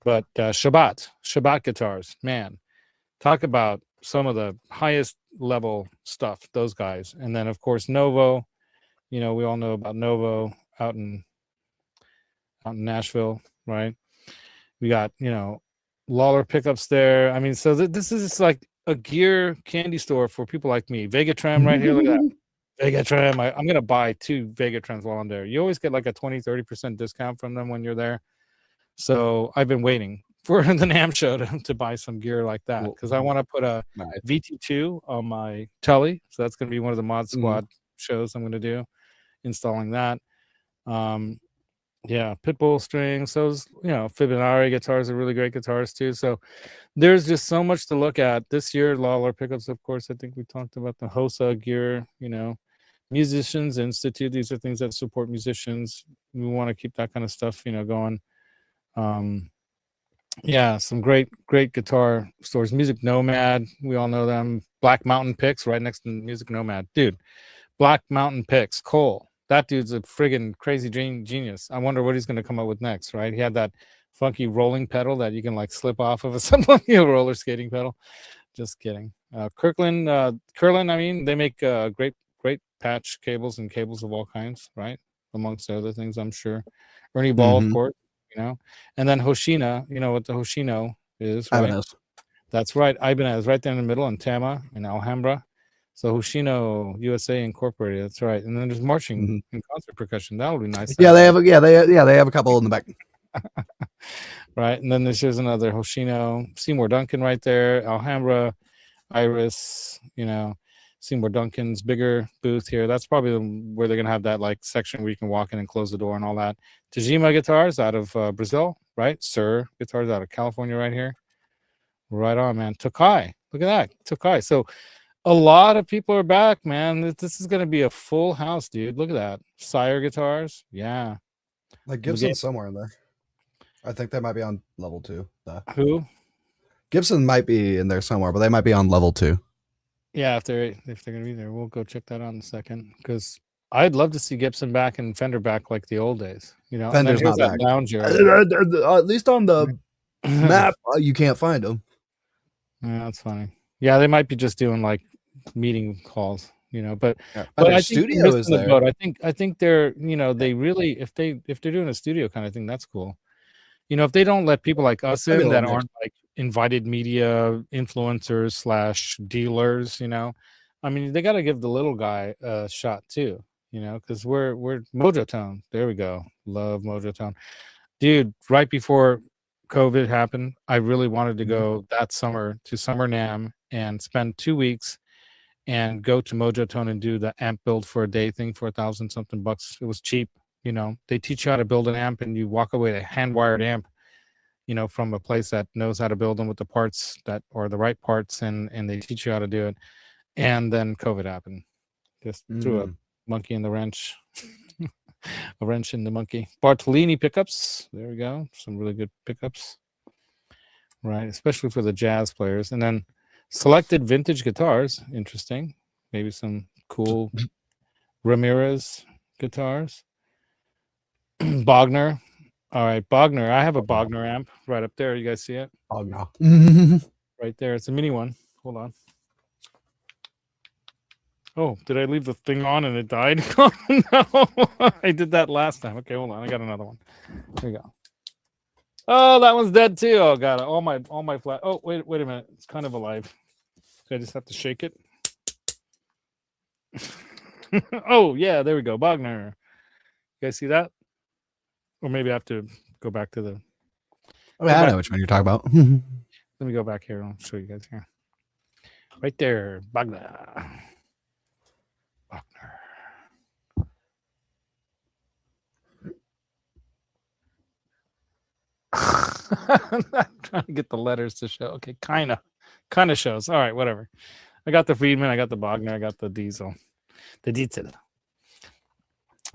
S1: But Shabbat guitars, man, talk about some of the highest level stuff, those guys. And then, of course, Novo. We all know about Novo out in Nashville, right? We got, Lawler pickups there. I mean, so this is just like a gear candy store for people like me. Vegatram right here. Look at that. Vegatram. I'm going to buy 2 Vegatrams while I'm there. You always get like a 20-30% discount from them when you're there. So I've been waiting for the Namm show to buy some gear like that, because I want to put a VT2 on my telly. So that's going to be one of the Mod Squad shows I'm going to do, installing that. Pitbull strings. Those, Fibonacci guitars are really great guitars too. So there's just so much to look at this year. Lawler pickups, of course. I think we talked about the Hosa gear. Musicians Institute. These are things that support musicians. We want to keep that kind of stuff, going. Some great guitar stores. Music Nomad. We all know them. Black Mountain Picks right next to Music Nomad, dude. Black Mountain Picks. Cole. That dude's a friggin' crazy genius. I wonder what he's going to come up with next, right? He had that funky rolling pedal that you can like slip off of a roller skating pedal. Just kidding. Curlin, I mean, they make great patch cables and cables of all kinds, right? Amongst other things, I'm sure. Ernie Ball, of course, And then Hoshina, you know what the Hoshino is, right?
S2: Ibanez.
S1: That's right. Ibanez, right there in the middle, in Tama and Alhambra. So Hoshino USA Incorporated. That's right. And then there's marching and concert percussion. That would be nice.
S2: Yeah, they have a couple in the back.
S1: Right. And then there's another Hoshino, Seymour Duncan right there, Alhambra, Iris, Seymour Duncan's bigger booth here. That's probably where they're going to have that like section where you can walk in and close the door and all that. Tajima guitars out of Brazil, right? Sir guitars out of California right here. Right on, man. Tokai. Look at that. Tokai. So a lot of people are back, man. This is going to be a full house, dude. Look at that. Sire guitars. Yeah.
S3: Like Gibson's somewhere in there. I think they might be on level 2.
S1: Who?
S3: Gibson might be in there somewhere, but they might be on level 2.
S1: Yeah, if they're going to be there, we'll go check that out in a second, because I'd love to see Gibson back and Fender back like the old days.
S3: Fender's not back. At least on the map, you can't find them.
S1: Yeah, that's funny. Yeah, they might be just doing like meeting calls, but
S2: I think studio is there.
S1: I think they're, they really, if they're doing a studio kind of thing, that's cool. If they don't let people like us in that aren't like invited media influencers / dealers, I mean, they got to give the little guy a shot too, because we're Mojotone. There we go. Love Mojotone. Dude, right before COVID happened, I really wanted to go that summer to Summer Namm and spend 2 weeks and go to Mojotone and do the amp build for a day thing for $1,000 something bucks. It was cheap. They teach you how to build an amp, and you walk away with a hand-wired amp, from a place that knows how to build them with the parts that are the right parts, and they teach you how to do it. And then COVID happened. Just threw a monkey in the wrench. A wrench in the monkey. Bartolini pickups. There we go. Some really good pickups. Right, especially for the jazz players. And then selected vintage guitars. Interesting. Maybe some cool Ramirez guitars. Bogner. All right, Bogner. I have a Bogner amp right up there. You guys see it?
S3: Bogner.
S1: Right there. It's a mini one. Hold on. Oh, did I leave the thing on and it died? Oh, no. I did that last time. Okay, hold on. I got another one. There you go. Oh, that one's dead too. Oh god, all my flat. Oh wait a minute, it's kind of alive. So I just have to shake it. Oh yeah, there we go, Bogner. You guys see that? Or maybe I have to go back to the.
S2: Oh, yeah, I know which one you're talking about.
S1: Let me go back here. I'll show you guys here. Right there, Bogner. I'm trying to get the letters to show. Okay, kind of shows. All right, whatever. I got the Friedman, I got the Bogner, I got the Diesel. The Diesel.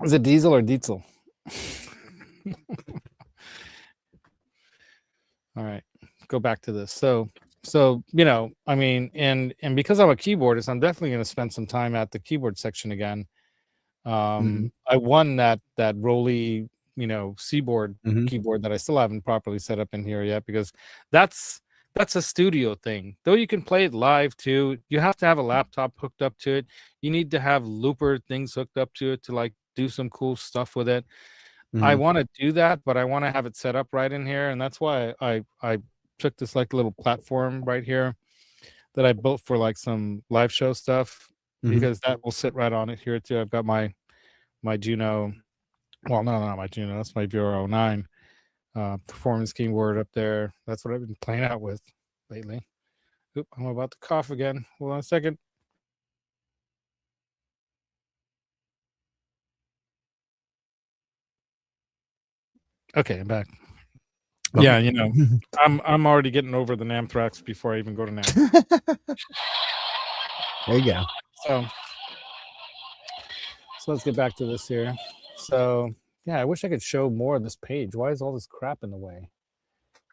S1: Is it Diesel or Diesel? All right, go back to this. So I mean, and because I'm a keyboardist, I'm definitely going to spend some time at the keyboard section again. I won that Roly, Seaboard keyboard that I still haven't properly set up in here yet, because that's a studio thing. Though you can play it live too, you have to have a laptop hooked up to it. You need to have looper things hooked up to it to like do some cool stuff with it. I want to do that, but I want to have it set up right in here, and that's why I took this like little platform right here that I built for like some live show stuff, because that will sit right on it here too. I've got my Juno, well, no, not my Juno, that's my Bureau 9 performance keyboard up there. That's what I've been playing out with lately. Oop, I'm about to cough again. Hold on a second. Okay, I'm back. Well, yeah, I'm already getting over the Namthrax before I even go to Namm.
S2: There you go.
S1: So let's get back to this here. So yeah, I wish I could show more of this page. Why is all this crap in the way?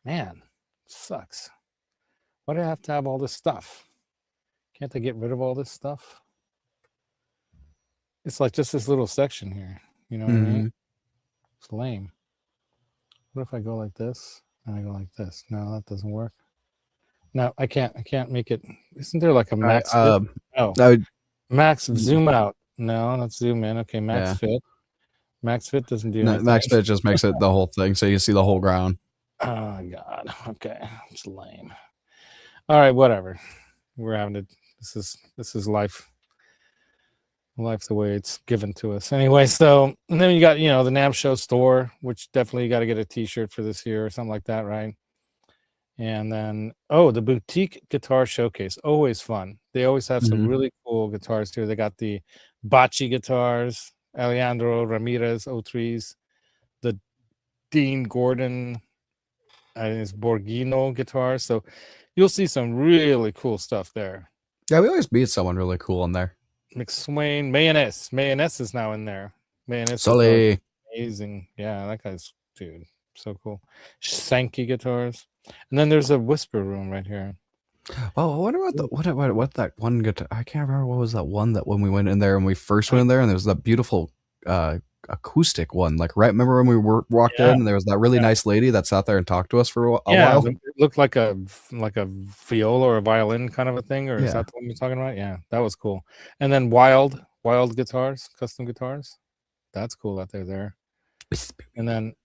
S1: Man, sucks. Why do I have to have all this stuff? Can't I get rid of all this stuff? It's like just this little section here. You know what I mean? It's lame. What if I go like this and I go like this? No, that doesn't work. No, I can't make it. Isn't there like a max fit? No. Max zoom out. No, let's zoom in. Okay, max fit. Max fit doesn't do anything.
S2: Max fit just makes it the whole thing, so you see the whole ground.
S1: Oh god. Okay, it's lame. All right, whatever. We're having to. This is life. Life the way it's given to us. Anyway, so and then you got the Namm Show store, which definitely you got to get a T-shirt for this year or something like that, right? And then the boutique guitar showcase, always fun. They always have some really cool guitars here. They got the Bocce guitars, Alejandro Ramirez O3s, the Dean Gordon and his Borghino guitars. So you'll see some really cool stuff there.
S2: Yeah, we always meet someone really cool in there.
S1: McSwain, Mayonnaise is now in there. Mayonnaise is amazing. Yeah, that guy's dude, so cool. Sankey guitars, and then there's a whisper room right here.
S2: Oh, I wonder what that one guitar. I can't remember what was that one that when we went in there and we first went in there and there was that beautiful acoustic one. Like remember when we walked in and there was that really nice lady that sat there and talked to us for a while.
S1: It looked like a viola or a violin kind of a and is that the one you're talking about? Yeah, that was cool. And then wild guitars, custom guitars. That's cool that they're there. And then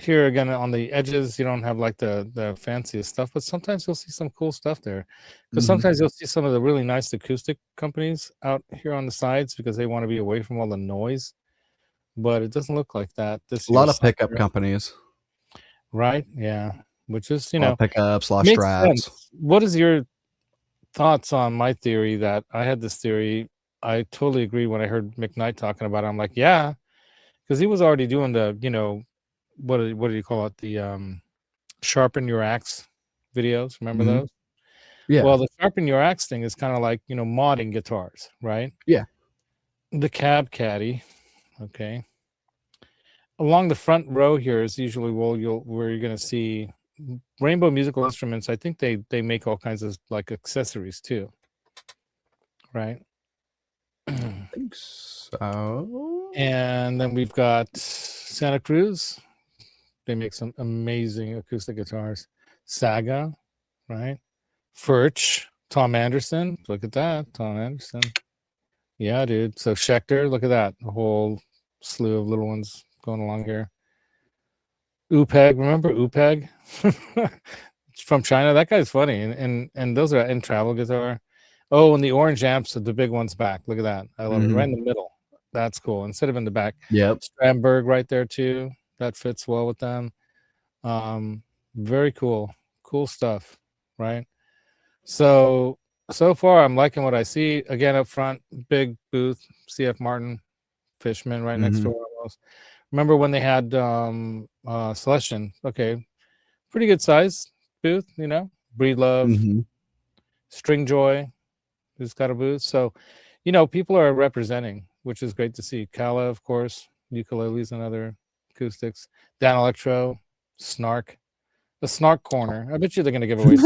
S1: here again on the edges, you don't have like the fanciest stuff, but sometimes you'll see some cool stuff there. Because sometimes you'll see some of the really nice acoustic companies out here on the sides because they want to be away from all the noise. But it doesn't look like that. This
S2: a lot of pickup companies.
S1: Right? Yeah. Which is,
S2: pickups, a lot of Strats.
S1: What is your thoughts on my theory that I had this theory? I totally agree when I heard McKnight talking about it. I'm like, yeah, because he was already doing the, what do you call it? The sharpen your axe videos. Remember those?
S2: Yeah.
S1: Well, the sharpen your axe thing is kind of like, modding guitars, right?
S2: Yeah.
S1: The cab caddy. Okay. Along the front row here is usually where you're going to see Rainbow Musical Instruments. I think they make all kinds of like accessories too, right?
S2: I think so.
S1: And then we've got Santa Cruz. They make some amazing acoustic guitars. Saga, right? Furch, Tom Anderson. Look at that, Tom Anderson. Yeah, dude. So Schecter, look at that. A whole slew of little ones going along here. Upeg, remember Upeg? From China. That guy's funny, and those are in travel guitar. Oh, and the orange amps are the big ones back. Look at that. I love it. Right in the middle. That's cool. Instead of in the back.
S2: Yep.
S1: Stramberg right there too. That fits well with them. Very cool. Cool stuff. Right. So far I'm liking what I see. Again, up front, big booth, CF Martin, Fishman right next door almost. Remember when they had Celestion? Okay. Pretty good size booth, you know. Breedlove, String Joy, who's got a booth. So, you know, people are representing, which is great to see. Kala, of course, ukuleles and other acoustics. Dan Electro, Snark, the Snark corner. I bet you they're going to give away.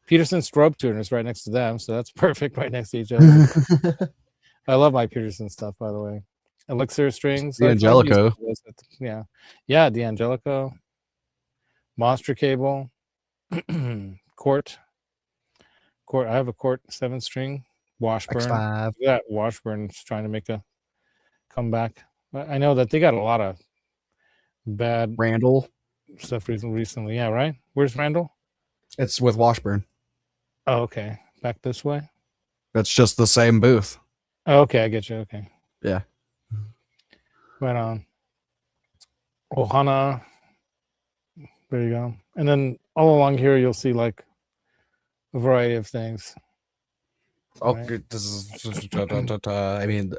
S1: Peterson Strobe tuners right next to them, so that's perfect right next to each other. I love my Peterson stuff, by the way. Elixir strings,
S2: the Angelico.
S1: Yeah, the Angelico. Monster cable. Court. I have a Court 7-string. Washburn.
S2: X5.
S1: Yeah, Washburn's trying to make a comeback. I know that they got a lot of bad
S2: Randall
S1: stuff recently. Yeah, right? Where's Randall?
S2: It's with Washburn.
S1: Oh, okay. Back this way?
S2: That's just the same booth.
S1: Oh, okay, I get you. Okay.
S2: Yeah.
S1: Right on. Ohana. There you go. And then all along here, you'll see like a variety of things.
S2: Okay, right? This is. I mean,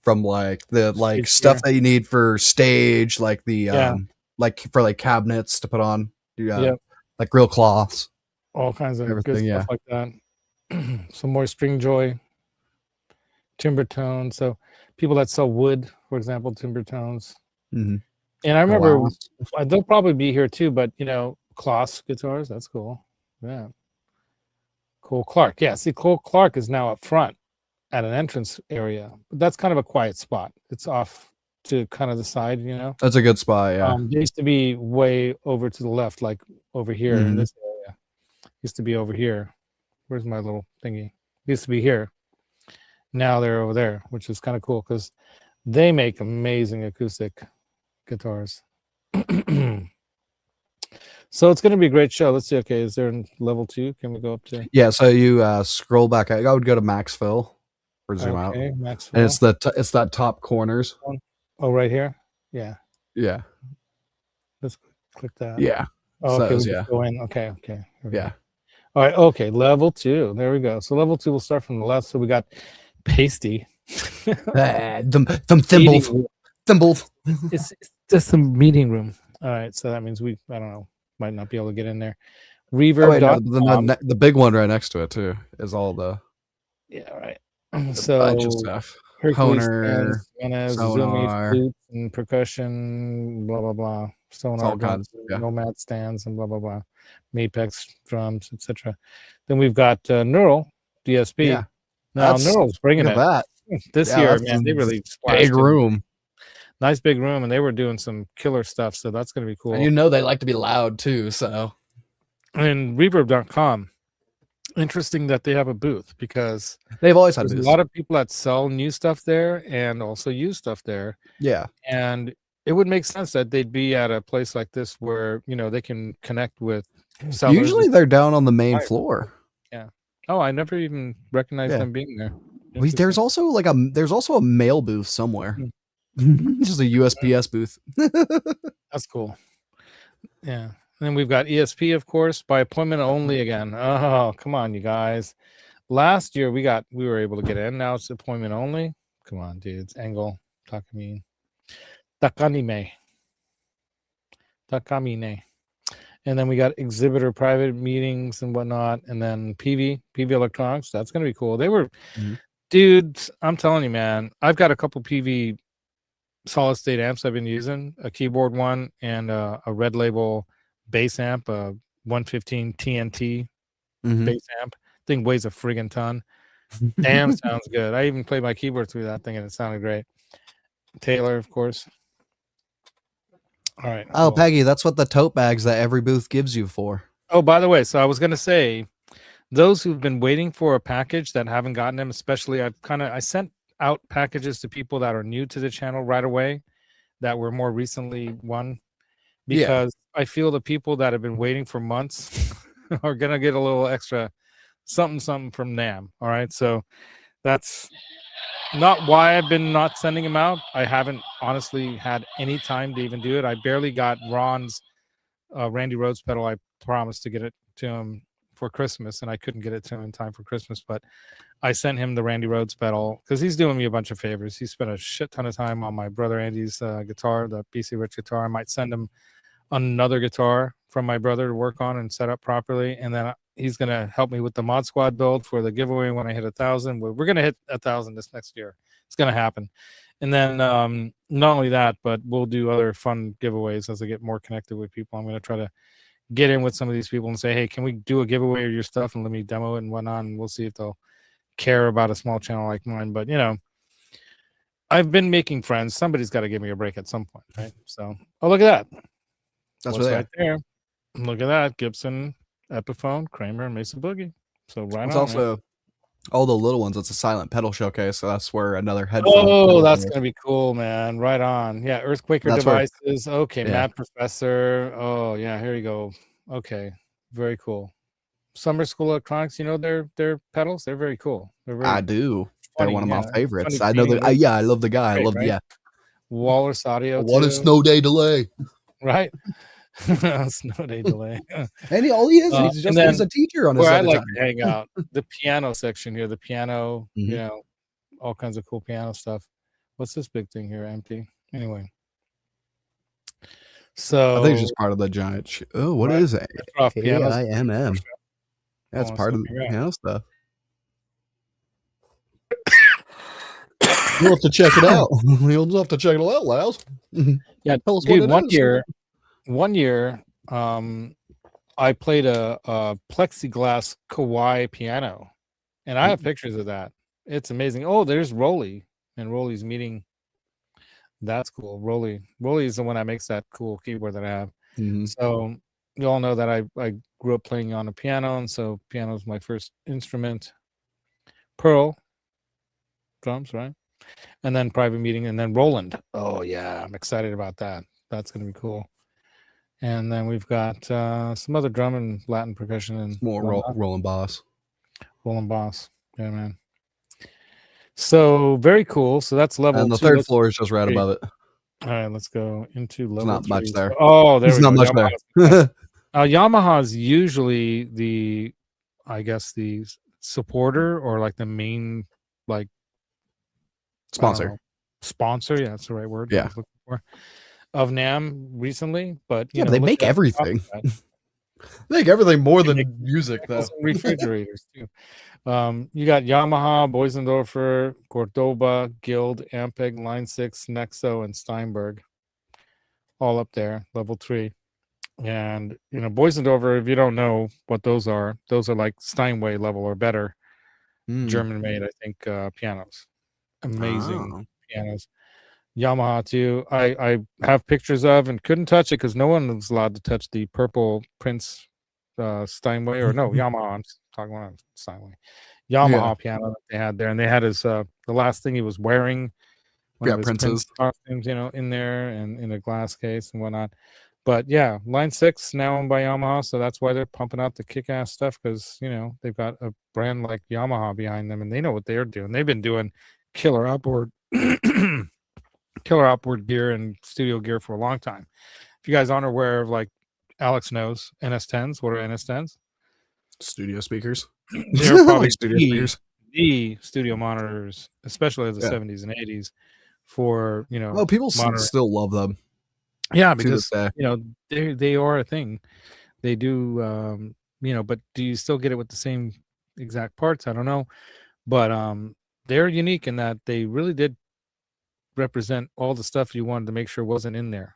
S2: from like the stuff that you need for stage, like the like for like cabinets to put on. Like real cloths.
S1: All kinds of good stuff like that. Some more String Joy, timber tone. So people that sell wood, for example, timber tones. And I remember they'll probably be here too, but you know, Kloss guitars, that's cool. Yeah. Cole Clark. Yeah, see, Cole Clark is now up front at an entrance area, but that's kind of a quiet spot. It's off to kind of the side, you know.
S2: That's a good spot, yeah.
S1: It used to be way over to the left, like over here in this area. Used to be over here. Where's my little thingy? Used to be here. Now they're over there, which is kind of cool because they make amazing acoustic guitars. So it's going to be a great show. Let's see. Okay, is there level 2? Can we go up to?
S2: Yeah. So you scroll back. I would go to Maxville or zoom out.
S1: Maxville.
S2: And it's that top corners.
S1: Oh, right here. Yeah.
S2: Yeah.
S1: Let's click that.
S2: Yeah.
S1: Oh, okay.
S2: So,
S1: go in. Okay.
S2: Yeah.
S1: All right. Okay. Level 2. There we go. So level 2 will start from the left. So we got Pasty.
S2: Them thimbles.
S1: It's just a meeting room. All right. So that means I don't know, might not be able to get in there. Reverb.
S2: The big one right next to it too is all the
S1: right. So
S2: stuff.
S1: Honer,
S2: sonar,
S1: and percussion, blah blah blah. Sonar, guns, Nomad stands, and blah blah blah. Mapex drums, etc. Then we've got Neural DSP.
S2: Yeah.
S1: Now Neural's bringing it
S2: that.
S1: this year, man. They really
S2: big room.
S1: Nice big room, and they were doing some killer stuff, so that's going to be cool.
S2: And you know they like to be loud too, so.
S1: And Reverb.com, interesting that they have a booth because
S2: they've always had
S1: a lot of people that sell new stuff there and also used stuff there.
S2: Yeah.
S1: And it would make sense that they'd be at a place like this where, you know, they can connect with sellers.
S2: Usually they're down on the main floor.
S1: Yeah. Oh, I never even recognized them being there.
S2: There's also a mail booth somewhere. Just a USPS booth.
S1: That's cool. Yeah. And then we've got ESP, of course, by appointment only again. Oh, come on, you guys. Last year we were able to get in. Now it's appointment only. Come on, dudes. Angle, Takamine. And then we got exhibitor private meetings and whatnot. And then PV Electronics. That's going to be cool. They were, dudes, I'm telling you, man, I've got a couple PV solid state amps I've been using, a keyboard one and a Red Label bass amp, a 115 TNT bass amp. Thing weighs a friggin' ton. Damn, sounds good. I even played my keyboard through that thing and it sounded great. Taylor, of course. All right.
S2: Oh, Peggy, that's what the tote bags that every booth gives you for.
S1: Oh, by the way, so I was going to say, those who've been waiting for a package that haven't gotten them, especially I sent out packages to people that are new to the channel right away that were more recently won. because I feel the people that have been waiting for months are gonna get a little extra something from Namm. All right, so that's not why I've been not sending them out. I haven't honestly had any time to even do it. I barely got Ron's Randy Rhoads pedal. I promised to get it to him for Christmas, and I couldn't get it to him in time for Christmas, but I sent him the Randy Rhoads pedal because he's doing me a bunch of favors. He spent a shit ton of time on my brother Andy's guitar, the BC Rich guitar. I might send him another guitar from my brother to work on and set up properly, and then he's going to help me with the Mod Squad build for the giveaway when I hit 1,000. We're going to hit 1,000 this next year. It's going to happen. And then not only that, but we'll do other fun giveaways as I get more connected with people. I'm going to try to get in with some of these people and say, hey, can we do a giveaway of your stuff and let me demo it and whatnot? And we'll see if they'll care about a small channel like mine. But, you know, I've been making friends. Somebody's got to give me a break at some point, right? So, oh, look at that.
S2: That's
S1: right there. Look at that. Gibson, Epiphone, Kramer, and Mesa Boogie. So right
S2: it's
S1: on,
S2: also
S1: right?
S2: All the little ones. It's a silent pedal showcase, so that's where another headphone.
S1: Oh, that's gonna be cool, man. Right on. Yeah, Earthquaker
S2: That's
S1: devices. Okay,
S2: yeah.
S1: Mad Professor. Oh yeah, here you go. Okay, very cool. Summer School Electronics. You know their pedals. They're very cool. They're very
S2: I do.
S1: funny,
S2: They're one of my favorites.
S1: Funny
S2: I know
S1: green.
S2: that. Yeah, I love the guy.
S1: Great,
S2: I love
S1: right?
S2: yeah.
S1: Walrus Audio.
S3: What
S1: too,
S3: a snow day delay.
S1: right? Snow day delay.
S3: And all he is, he's a teacher on his
S1: where I
S3: side of
S1: like
S3: town.
S1: to hang out. The piano section here. The piano.
S2: Mhm.
S1: You know, all kinds of cool piano stuff. What's this big thing here? Empty. Anyway. So
S2: I think it's just part of the giant. Oh, what is it? AIMM. That's part of the piano stuff.
S3: You'll have to check it out. You'll have to check it out, Laz.
S1: Yeah,
S3: tell us
S1: dude.
S3: what it is.
S1: One year, I played a plexiglass Kawai piano, and I have pictures of that. It's amazing. Oh, there's Rolly, and Rolly's meeting. That's cool. Rolly is the one that makes that cool keyboard that I have.
S2: Mm-hmm.
S1: So you all know that I grew up playing on a piano, and so piano is my first instrument. Pearl drums, right? And then private meeting, and then Roland. Oh yeah, I'm excited about that. That's gonna be cool. And then we've got some other drum and Latin percussion and
S2: more Roland Boss.
S1: Roland Boss. Yeah, man. So very cool. So that's level 2.
S2: And the third floor is just right above it.
S1: All right, let's go into level 3.
S2: Not much there.
S1: Oh, there's
S2: not much there.
S1: Yamaha's usually the, I guess, the supporter or like the main like
S2: sponsor.
S1: Sponsor, yeah, that's the right word.
S2: Yeah.
S1: I was looking for. Of Namm recently, but
S2: yeah, they make everything. They make everything more than music, though.
S1: Refrigerators too. You got Yamaha, Boisendorfer, Cordoba, Guild, Ampeg, Line 6, Nexo, and Steinberg, all up there, level 3. And you know, Boisendorfer, if you don't know what those are like Steinway level or better, German made, I think, pianos. Amazing pianos. Yamaha too. I have pictures of and couldn't touch it because no one was allowed to touch the purple Prince Steinway or no Yamaha. I'm talking about Steinway. Yamaha piano that they had there, and they had his the last thing he was wearing.
S2: Prince's
S1: costumes, you know, in there and in a glass case and whatnot. But yeah, Line 6 now owned by Yamaha, so that's why they're pumping out the kick-ass stuff because you know they've got a brand like Yamaha behind them, and they know what they're doing. They've been doing killer outboard gear and studio gear for a long time. If you guys aren't aware of, like, Alex knows NS10s. What are NS10s?
S2: Studio speakers.
S1: They're probably
S2: studio speakers.
S1: The studio monitors, especially in the 70s and 80s, for, you know.
S2: Well, people still love them.
S1: Yeah, because you know they are a thing. They do, you know, but do you still get it with the same exact parts? I don't know, but they're unique in that they really did represent all the stuff you wanted to make sure wasn't in there.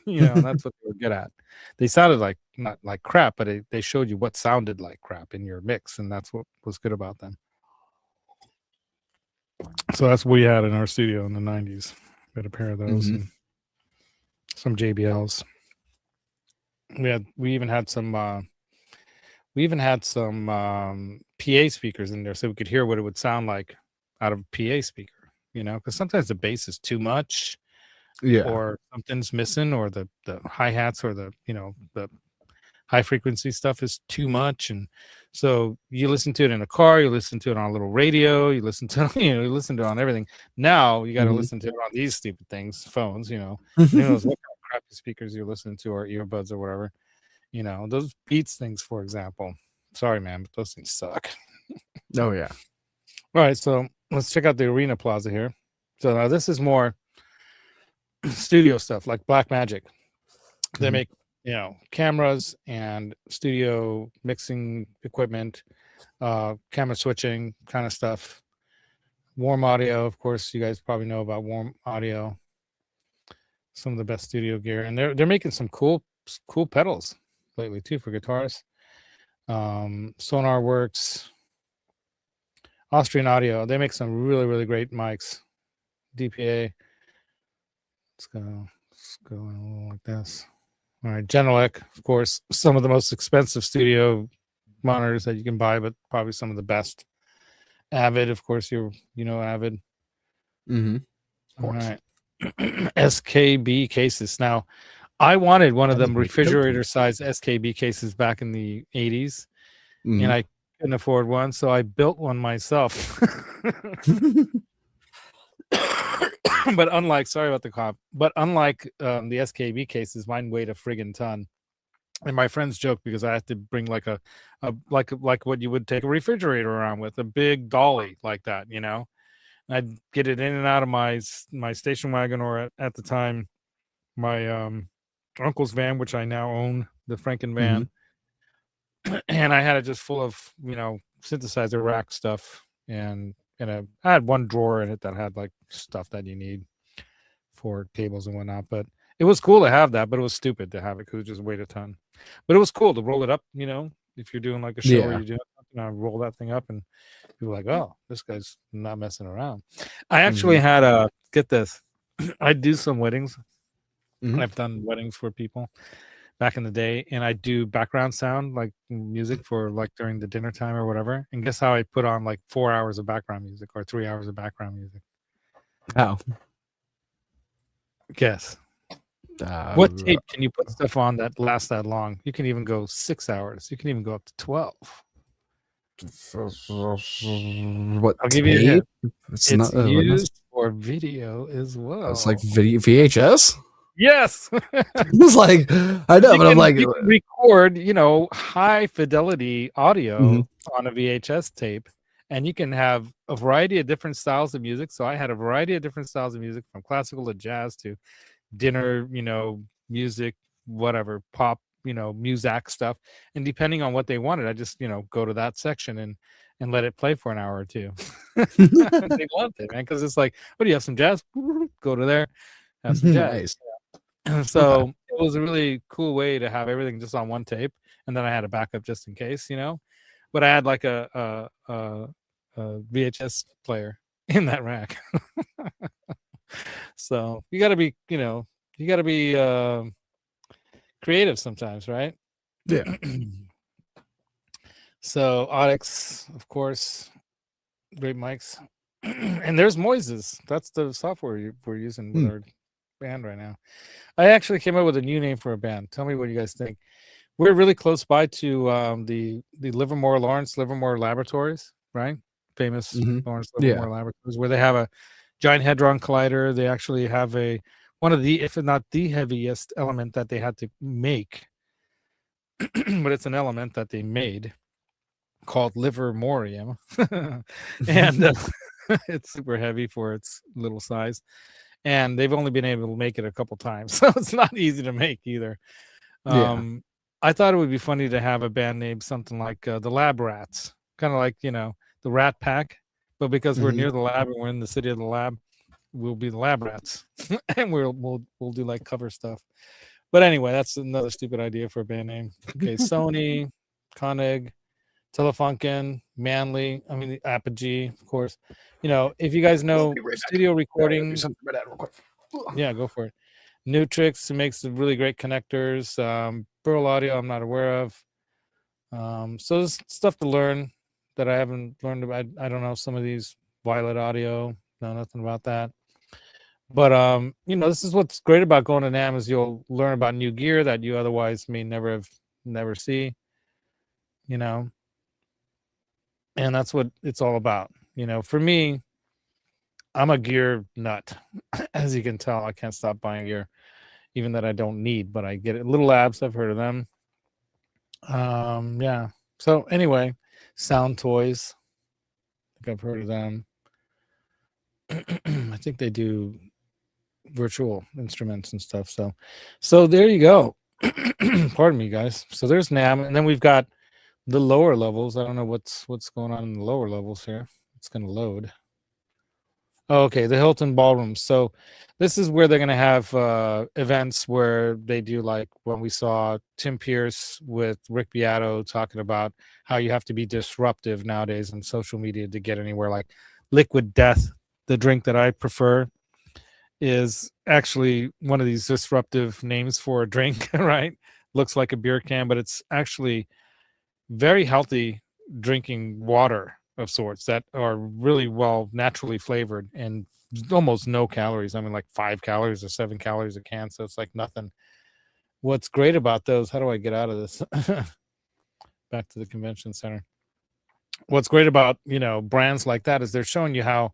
S1: You know, that's what they were good at. They sounded like not like crap, but they showed you what sounded like crap in your mix, and that's what was good about them. So that's what we had in our studio in the 90s. We had a pair of those and some JBLs. We even had some PA speakers in there, so we could hear what it would sound like out of a PA speaker. You know, because sometimes the bass is too much, or something's missing, or the hi-hats or the high frequency stuff is too much. And so you listen to it in a car, you listen to it on a little radio, you listen to you listen to it on everything. Now you got to listen to it on these stupid things, phones, who knows what kind of crappy speakers you're listening to, or earbuds or whatever. Those Beats things, for example. Sorry, man, but those things suck.
S2: Oh yeah.
S1: All right, so let's check out the Arena Plaza here. So now this is more studio stuff, like Blackmagic. They make cameras and studio mixing equipment, camera switching kind of stuff. Warm Audio, of course, you guys probably know about Warm Audio. Some of the best studio gear, and they're making some cool pedals lately too for guitars. Sonar Works, Austrian Audio. They make some really, really great mics. DPA. Let's go a little like this. All right, Genelec, of course, some of the most expensive studio monitors that you can buy, but probably some of the best. Avid, of course, you know Avid.
S2: Of
S1: course. All right. SKB cases. Now, I wanted one of them refrigerator-sized SKB cases back in the 80s, and I couldn't afford one, so I built one myself. But unlike, sorry about the cough, but unlike the SKB cases, mine weighed a friggin' ton. And my friends joke because I had to bring like a like what you would take a refrigerator around with, a big dolly like that, And I'd get it in and out of my station wagon, or at the time my uncle's van, which I now own, the Franken van. And I had it just full of synthesizer rack stuff, and I had one drawer in it that had like stuff that you need for cables and whatnot. But it was cool to have that, but it was stupid to have it because it just weighed a ton. But it was cool to roll it up, if you're doing like a show or you're doing something, I roll that thing up and people are like, oh, this guy's not messing around. I actually had get this. I do some weddings. I've done weddings for people back in the day, and I do background sound, like music for like during the dinner time or whatever. And guess how I put on like 4 hours of background music or 3 hours of background music?
S2: How?
S1: Guess. What tape can you put stuff on that lasts that long? You can even go 6 hours. You can even go up to 12.
S2: What?
S1: I'll give you a hint. It's used for video as well.
S2: It's like VHS?
S1: Yes.
S2: It's like, I know, but I'm like,
S1: you can record, high fidelity audio on a VHS tape, and you can have a variety of different styles of music. So I had a variety of different styles of music, from classical to jazz to dinner, music, whatever, pop, Muzak stuff. And depending on what they wanted, I just, go to that section and let it play for an hour or two. They loved it, man, because it's like, what do you have, some jazz? Go to there, have some jazz. So it was a really cool way to have everything just on one tape, and then I had a backup just in case, But I had like a VHS player in that rack. So you got to be, creative sometimes, right?
S2: Yeah.
S1: So Audix, of course, great mics, and there's Moises. That's the software we're using with our band right now. I actually came up with a new name for a band. Tell me what you guys think. We're really close by to the Lawrence Livermore Laboratories, right? Famous Lawrence Livermore Laboratories, where they have a giant hadron collider. They actually have one of the, if not the heaviest element that they had to make, but it's an element that they made called livermorium, and it's super heavy for its little size. And they've only been able to make it a couple times, so it's not easy to make either. I thought it would be funny to have a band named something like the Lab Rats, kind of like the Rat Pack, but because we're near the lab and we're in the city of the lab, we'll be the Lab Rats, and we'll do like cover stuff. But anyway, that's another stupid idea for a band name. Okay, Sony, Koenig, Telefunken, Manley, Apogee, of course. If you guys know studio recording, yeah, go for it. Nutrix makes really great connectors. Burl Audio, I'm not aware of. So there's stuff to learn that I haven't learned about. I don't know some of these. Violet Audio, know nothing about that. But this is what's great about going to Namm is you'll learn about new gear that you otherwise may never see. And that's what it's all about. For me, I'm a gear nut. As you can tell, I can't stop buying gear, even that I don't need, but I get it. Little Labs, I've heard of them. Yeah. So anyway, Sound Toys, I think I've heard of them. I think they do virtual instruments and stuff. So there you go. Pardon me, guys. So there's Namm, and then we've got the lower levels. I don't know what's going on in the lower levels here. It's going to load. Oh, okay, the Hilton Ballroom. So this is where they're going to have events where they do, like when we saw Tim Pierce with Rick Beato talking about how you have to be disruptive nowadays on social media to get anywhere. Like Liquid Death, the drink that I prefer, is actually one of these disruptive names for a drink, right? Looks like a beer can, but it's actually very healthy drinking water of sorts that are really well naturally flavored and almost no calories. I mean, like 5 calories or 7 calories a can, so it's like nothing. What's great about those, how do I get out of this? Back to the convention center. What's great about brands like that is they're showing you how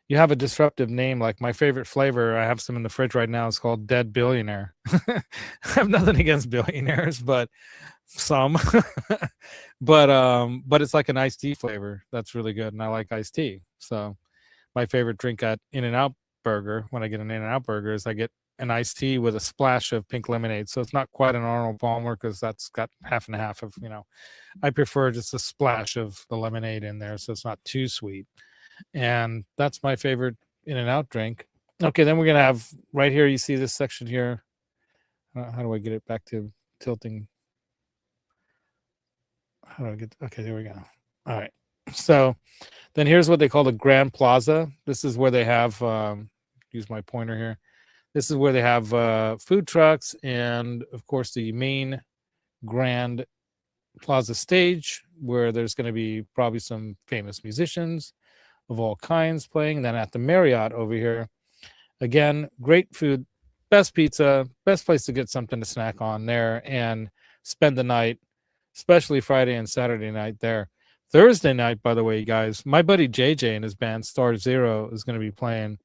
S1: you have a disruptive name. Like my favorite flavor, I have some in the fridge right now, is called Dead Billionaire. I have nothing against billionaires, but some. but it's like an iced tea flavor that's really good, and I like iced tea. So my favorite drink at In-N-Out Burger, when I get an In-N-Out Burger, is I get an iced tea with a splash of pink lemonade. So it's not quite an Arnold Palmer because that's got half and half of, I prefer just a splash of the lemonade in there so it's not too sweet. And that's my favorite In-N-Out drink. Okay, then we're going to have right here, you see this section here. How do I get it back to tilting? How do I get? Okay, there we go. All right. So then here's what they call the Grand Plaza. This is where they have, use my pointer here. This is where they have food trucks and, of course, the main Grand Plaza stage where there's going to be probably some famous musicians of all kinds playing. And then at the Marriott over here, again, great food, best pizza, best place to get something to snack on there and spend the night, especially Friday and Saturday night there. Thursday night, by the way, guys, my buddy JJ and his band Star Zero is going to be playing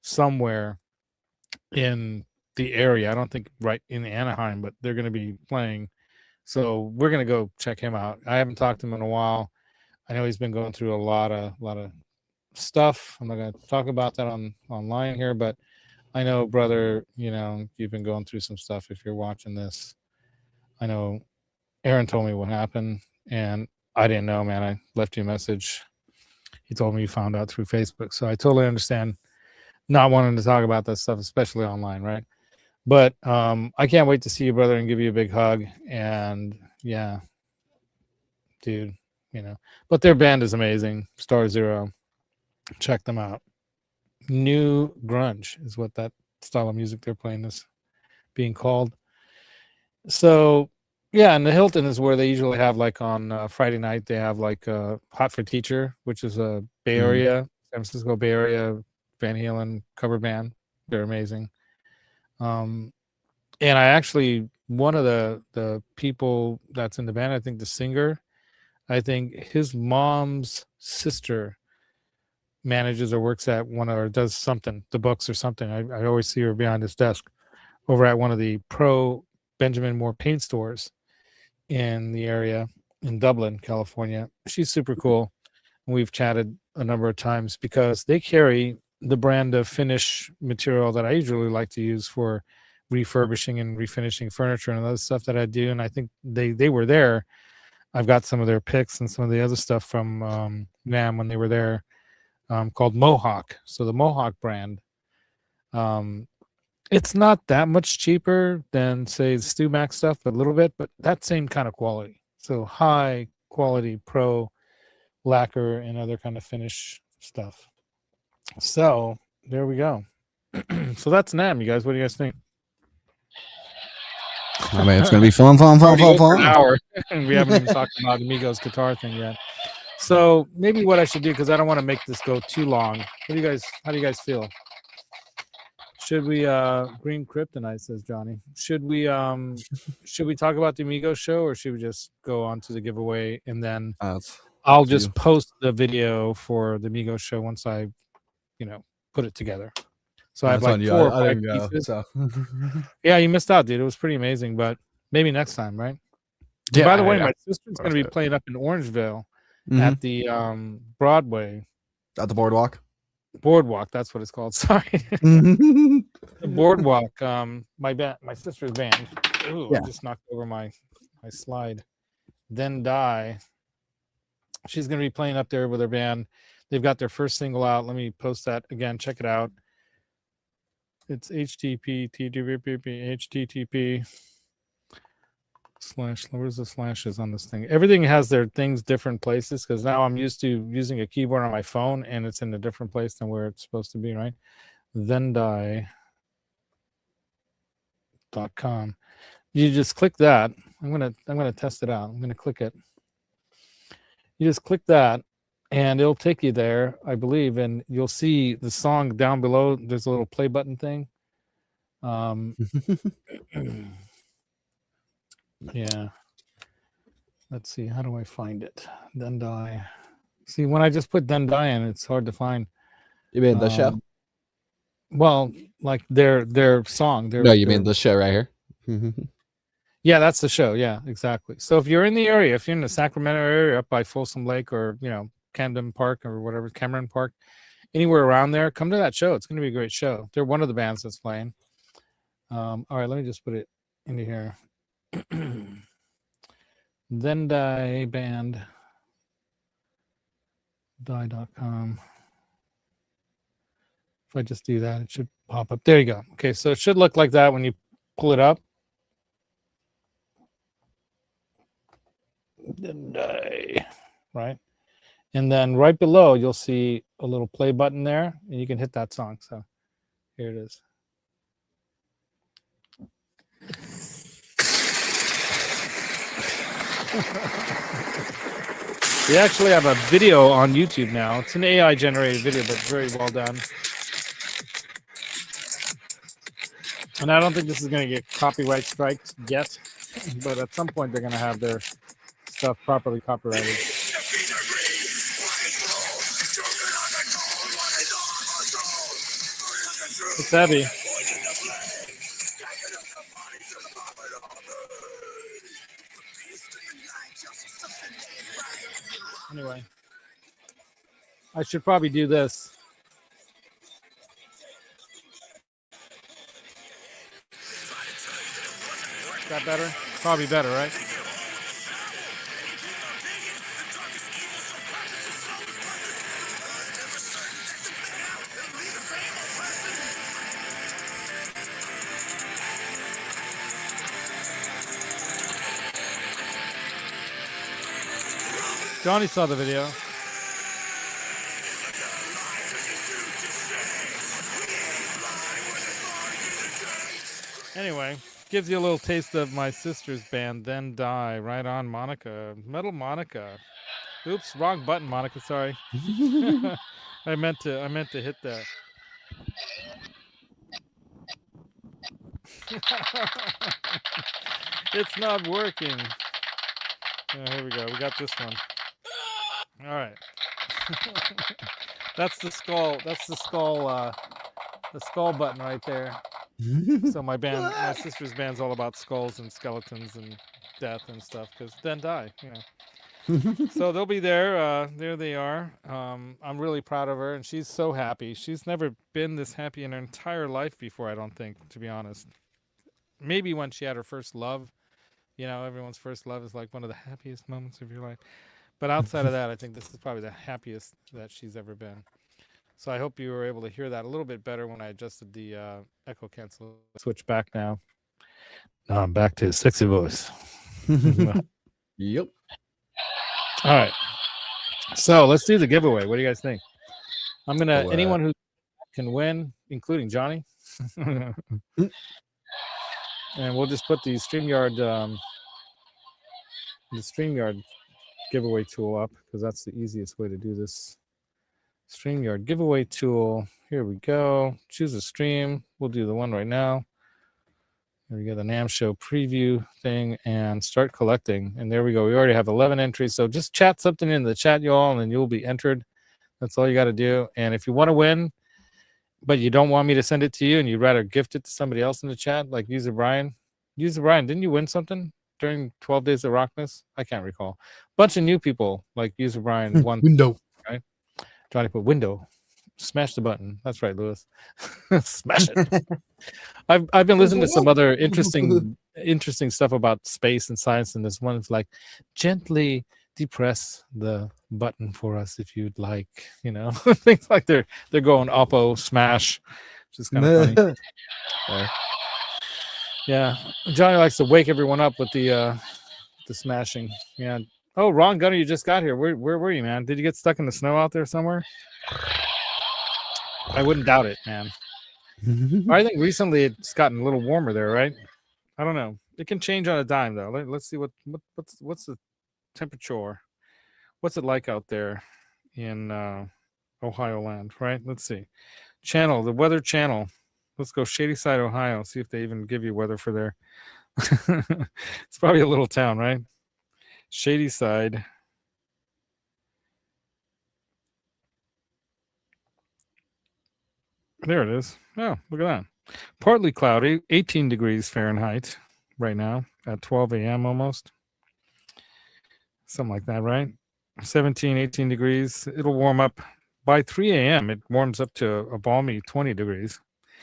S1: somewhere in the area. I don't think right in Anaheim, but they're going to be playing. So we're going to go check him out. I haven't talked to him in a while. I know he's been going through a lot of stuff. I'm not going to talk about that online here, but I know, brother, you've been going through some stuff if you're watching this. I know Aaron told me what happened, and I didn't know, man. I left you a message. He told me you found out through Facebook. So I totally understand not wanting to talk about that stuff, especially online, right? But I can't wait to see you, brother, and give you a big hug. And yeah, dude, But their band is amazing. Star Zero. Check them out. New grunge is what that style of music they're playing is being called. So yeah, and the Hilton is where they usually have, like on Friday night, they have like Hot for Teacher, which is a Bay Area, San Francisco Bay Area Van Halen cover band. They're amazing. And I actually, one of the people that's in the band, I think the singer, I think his mom's sister manages or works at or does something, the books or something. I always see her behind his desk over at one of the Pro Benjamin Moore paint stores in the area in Dublin, California. She's super cool. We've chatted a number of times because they carry the brand of finish material that I usually like to use for refurbishing and refinishing furniture and other stuff that I do. And I think they were there. I've got some of their picks and some of the other stuff from Namm when they were there, called Mohawk. So the Mohawk brand, it's not that much cheaper than, say, the Stu Mac stuff, a little bit, but that same kind of quality. So high quality pro lacquer and other kind of finish stuff. So there we go. So that's Namm, you guys. What do you guys think?
S2: I mean, it's going to be fun.
S1: An hour, and we haven't even talked about Amigo's guitar thing yet. So maybe what I should do, because I don't want to make this go too long. How do you guys feel? Should we green kryptonite, says Johnny. Should we talk about the Amigos show, or should we just go on to the giveaway and then I'll just post the video for the Amigos show once I, put it together. So I have like 4 or 5 pieces. So. Yeah, you missed out, dude. It was pretty amazing, but maybe next time, right? Yeah. By the way, my sister's going to be playing up in Orangeville at the Broadway.
S2: At the Boardwalk?
S1: Boardwalk, that's what it's called. Sorry. The Boardwalk. My sister's band. Ooh, yeah. I just knocked over my slide. Then Die. She's going to be playing up there with her band. They've got their first single out. Let me post that again. Check it out. It's http / where's the slashes on this thing? Everything has their things different places because now I'm used to using a keyboard on my phone and it's in a different place than where it's supposed to be, right? Thendie.com. You just click that. I'm gonna test it out. I'm gonna click it. You just click that and it'll take you there, I believe, and you'll see the song down below. There's a little play button thing. Yeah. Let's see. How do I find it? Then Die. See, when I just put Then Die in, it's hard to find.
S2: You mean the show?
S1: Well, like their song.
S2: No, you mean the show right here?
S1: Yeah, that's the show. Yeah, exactly. So if you're in the area, if you're in the Sacramento area up by Folsom Lake or, Camden Park or whatever, Cameron Park, anywhere around there, come to that show. It's going to be a great show. They're one of the bands that's playing. All right, let me just put it into here. Then Die band. Die.com. If I just do that, it should pop up. There you go. Okay, so it should look like that when you pull it up. Then Die. Right? And then right below, you'll see a little play button there, and you can hit that song. So here it is. We actually have a video on YouTube now. It's an AI generated video, but very well done. And I don't think this is going to get copyright striked yet, but at some point they're going to have their stuff properly copyrighted. It's heavy. Anyway, I should probably do this. Is that better? Probably better, right? Johnny saw the video. Anyway, gives you a little taste of my sister's band, Then Die. Right on, Monica. Metal Monica. Oops, wrong button, Monica. Sorry. I meant to hit that. It's not working. Here we go. We got this one. All right. That's the skull. That's the skull button right there. So my sister's band's all about skulls and skeletons and death and stuff. Because Then Die, So they'll be there. There they are. I'm really proud of her, and she's so happy. She's never been this happy in her entire life before, I don't think, to be honest. Maybe when she had her first love. Everyone's first love is like one of the happiest moments of your life. But outside of that, I think this is probably the happiest that she's ever been. So I hope you were able to hear that a little bit better when I adjusted the echo cancel. Switch back now. Now I'm back to sexy voice.
S2: Yep.
S1: All right. So let's do the giveaway. What do you guys think? Anyone who can win, including Johnny. And we'll just put the StreamYard giveaway tool up because that's the easiest way to do this. StreamYard giveaway tool. Here we go. Choose a stream. We'll do the one right now. Here we go, the Namm Show preview thing, and start collecting. And there we go. We already have 11 entries. So just chat something in the chat, y'all, and then you'll be entered. That's all you got to do. And if you want to win, but you don't want me to send it to you and you'd rather gift it to somebody else in the chat, like User Brian. User Brian, didn't you win something during 12 Days of Rockness? I can't recall. Bunch of new people like User Brian won.
S3: Window.
S1: Right? Trying to put window. Smash the button. That's right, Lewis. Smash it. I've been listening to some other interesting stuff about space and science, and this one's like gently depress the button for us if you'd like, things like they're going oppo smash, which is kind of funny. Yeah, Johnny likes to wake everyone up with the smashing. Yeah. Oh, Ron Gunner, you just got here. Where were you, man? Did you get stuck in the snow out there somewhere? I wouldn't doubt it, man. I think recently it's gotten a little warmer there, right? I don't know. It can change on a dime, though. Let's see what's the temperature. What's it like out there in Ohio land, right? Let's see. Channel, the weather channel. Let's go Shady Side, Ohio. See if they even give you weather for there. It's probably a little town, right? Shady Side. There it is. Oh, look at that. Partly cloudy, 18 degrees Fahrenheit right now at 12 a.m. almost. Something like that, right? 17, 18 degrees. It'll warm up by 3 a.m. It warms up to a balmy 20 degrees.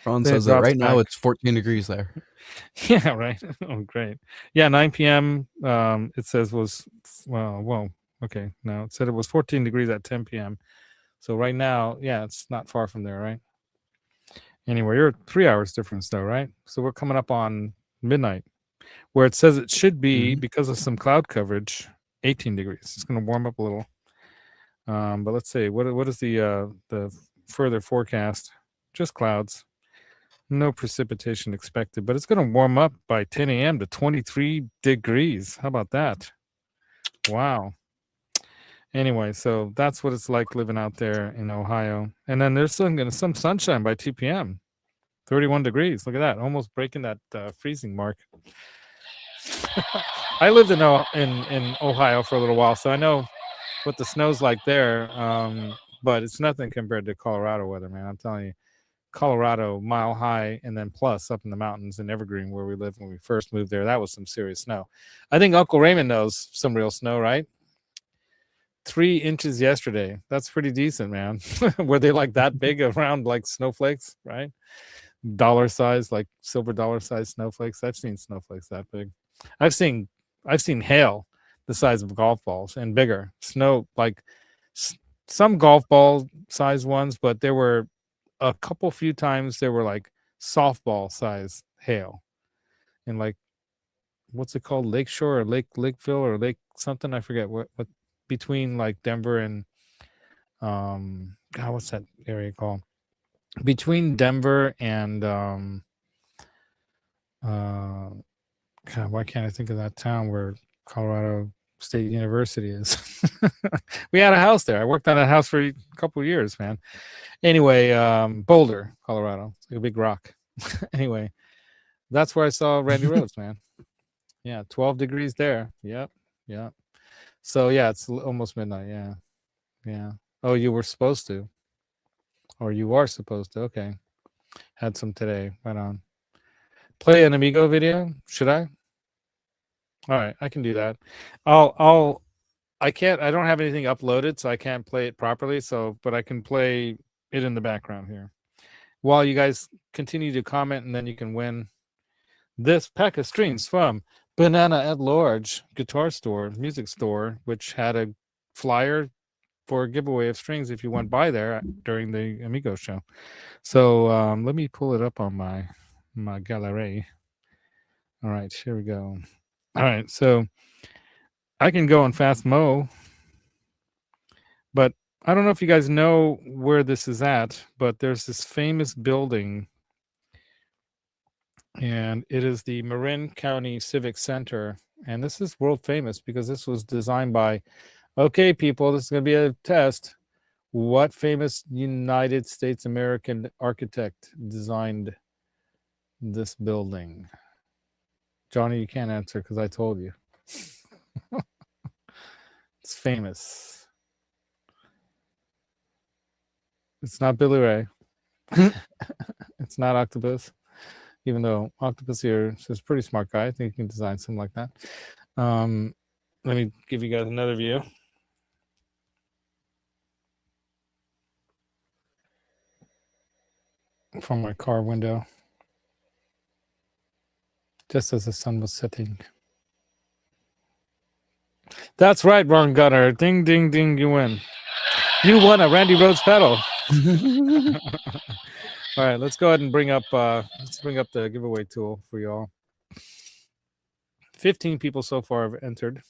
S2: Ron says that right now it's 14 degrees there.
S1: Yeah, right. Oh, great. Yeah, 9 p.m. It says okay. No, it said it was 14 degrees at 10 p.m. So right now, yeah, it's not far from there, right? Anyway, you're 3 hours difference though, right? So we're coming up on midnight, where it says it should be, because of some cloud coverage, 18 degrees. It's going to warm up a little. But let's see, what is the further forecast? Just clouds. No precipitation expected, but it's going to warm up by 10 a.m. to 23 degrees. How about that? Wow. Anyway, so that's what it's like living out there in Ohio. And then there's some sunshine by 2 p.m. 31 degrees. Look at that. Almost breaking that freezing mark. I lived in Ohio for a little while, so I know what the snow's like there. But it's nothing compared to Colorado weather, man. I'm telling you. Colorado, mile high, and then plus up in the mountains in Evergreen where we lived when we first moved there. That was some serious snow. I think Uncle Raymond knows some real snow, right? 3 inches yesterday. That's pretty decent, man. Were they like that big around like snowflakes, right? Dollar size, like silver dollar size snowflakes. I've seen snowflakes that big. I've seen hail the size of golf balls and bigger. Snow, like some golf ball size ones, but there were a few times there were like softball size hail in like, what's it called? Lakeshore or Lakeville or Lake something. I forget what between like Denver and what's that area called? Between Denver and why can't I think of that town where Colorado State University is? We had a house there. I worked on that house for a couple of years, man. Anyway, Boulder, Colorado. It's like a big rock. Anyway, that's where I saw Randy Rhoads, man. Yeah, 12 degrees there. Yep. So yeah, it's almost midnight. Yeah. Oh, you were supposed to, or you are supposed to. Okay, had some today. Right on. Play an Amigo video. Should I? All right, I can do that. I can't. I don't have anything uploaded, so I can't play it properly. But I can play it in the background here while you guys continue to comment, and then you can win this pack of strings from Banana at Large Guitar Store, Music Store, which had a flyer for a giveaway of strings if you went by there during the Amigos show. So let me pull it up on my gallery. All right, here we go. All right, so I can go on Fast Mo, but I don't know if you guys know where this is at, but there's this famous building, and it is the Marin County Civic Center. And this is world famous because this was designed by, okay, people, this is going to be a test. What famous United States American architect designed this building? Johnny, you can't answer because I told you. It's famous. It's not Billy Ray. It's not Octopus. Even though Octopus here is a pretty smart guy. I think he can design something like that. Let me give you guys another view. From my car window. Just as the sun was setting. That's right, Ron Gunner. Ding, ding, ding, you win. You won a Randy Rhodes pedal. All right, let's go ahead and bring up the giveaway tool for y'all. 15 people so far have entered.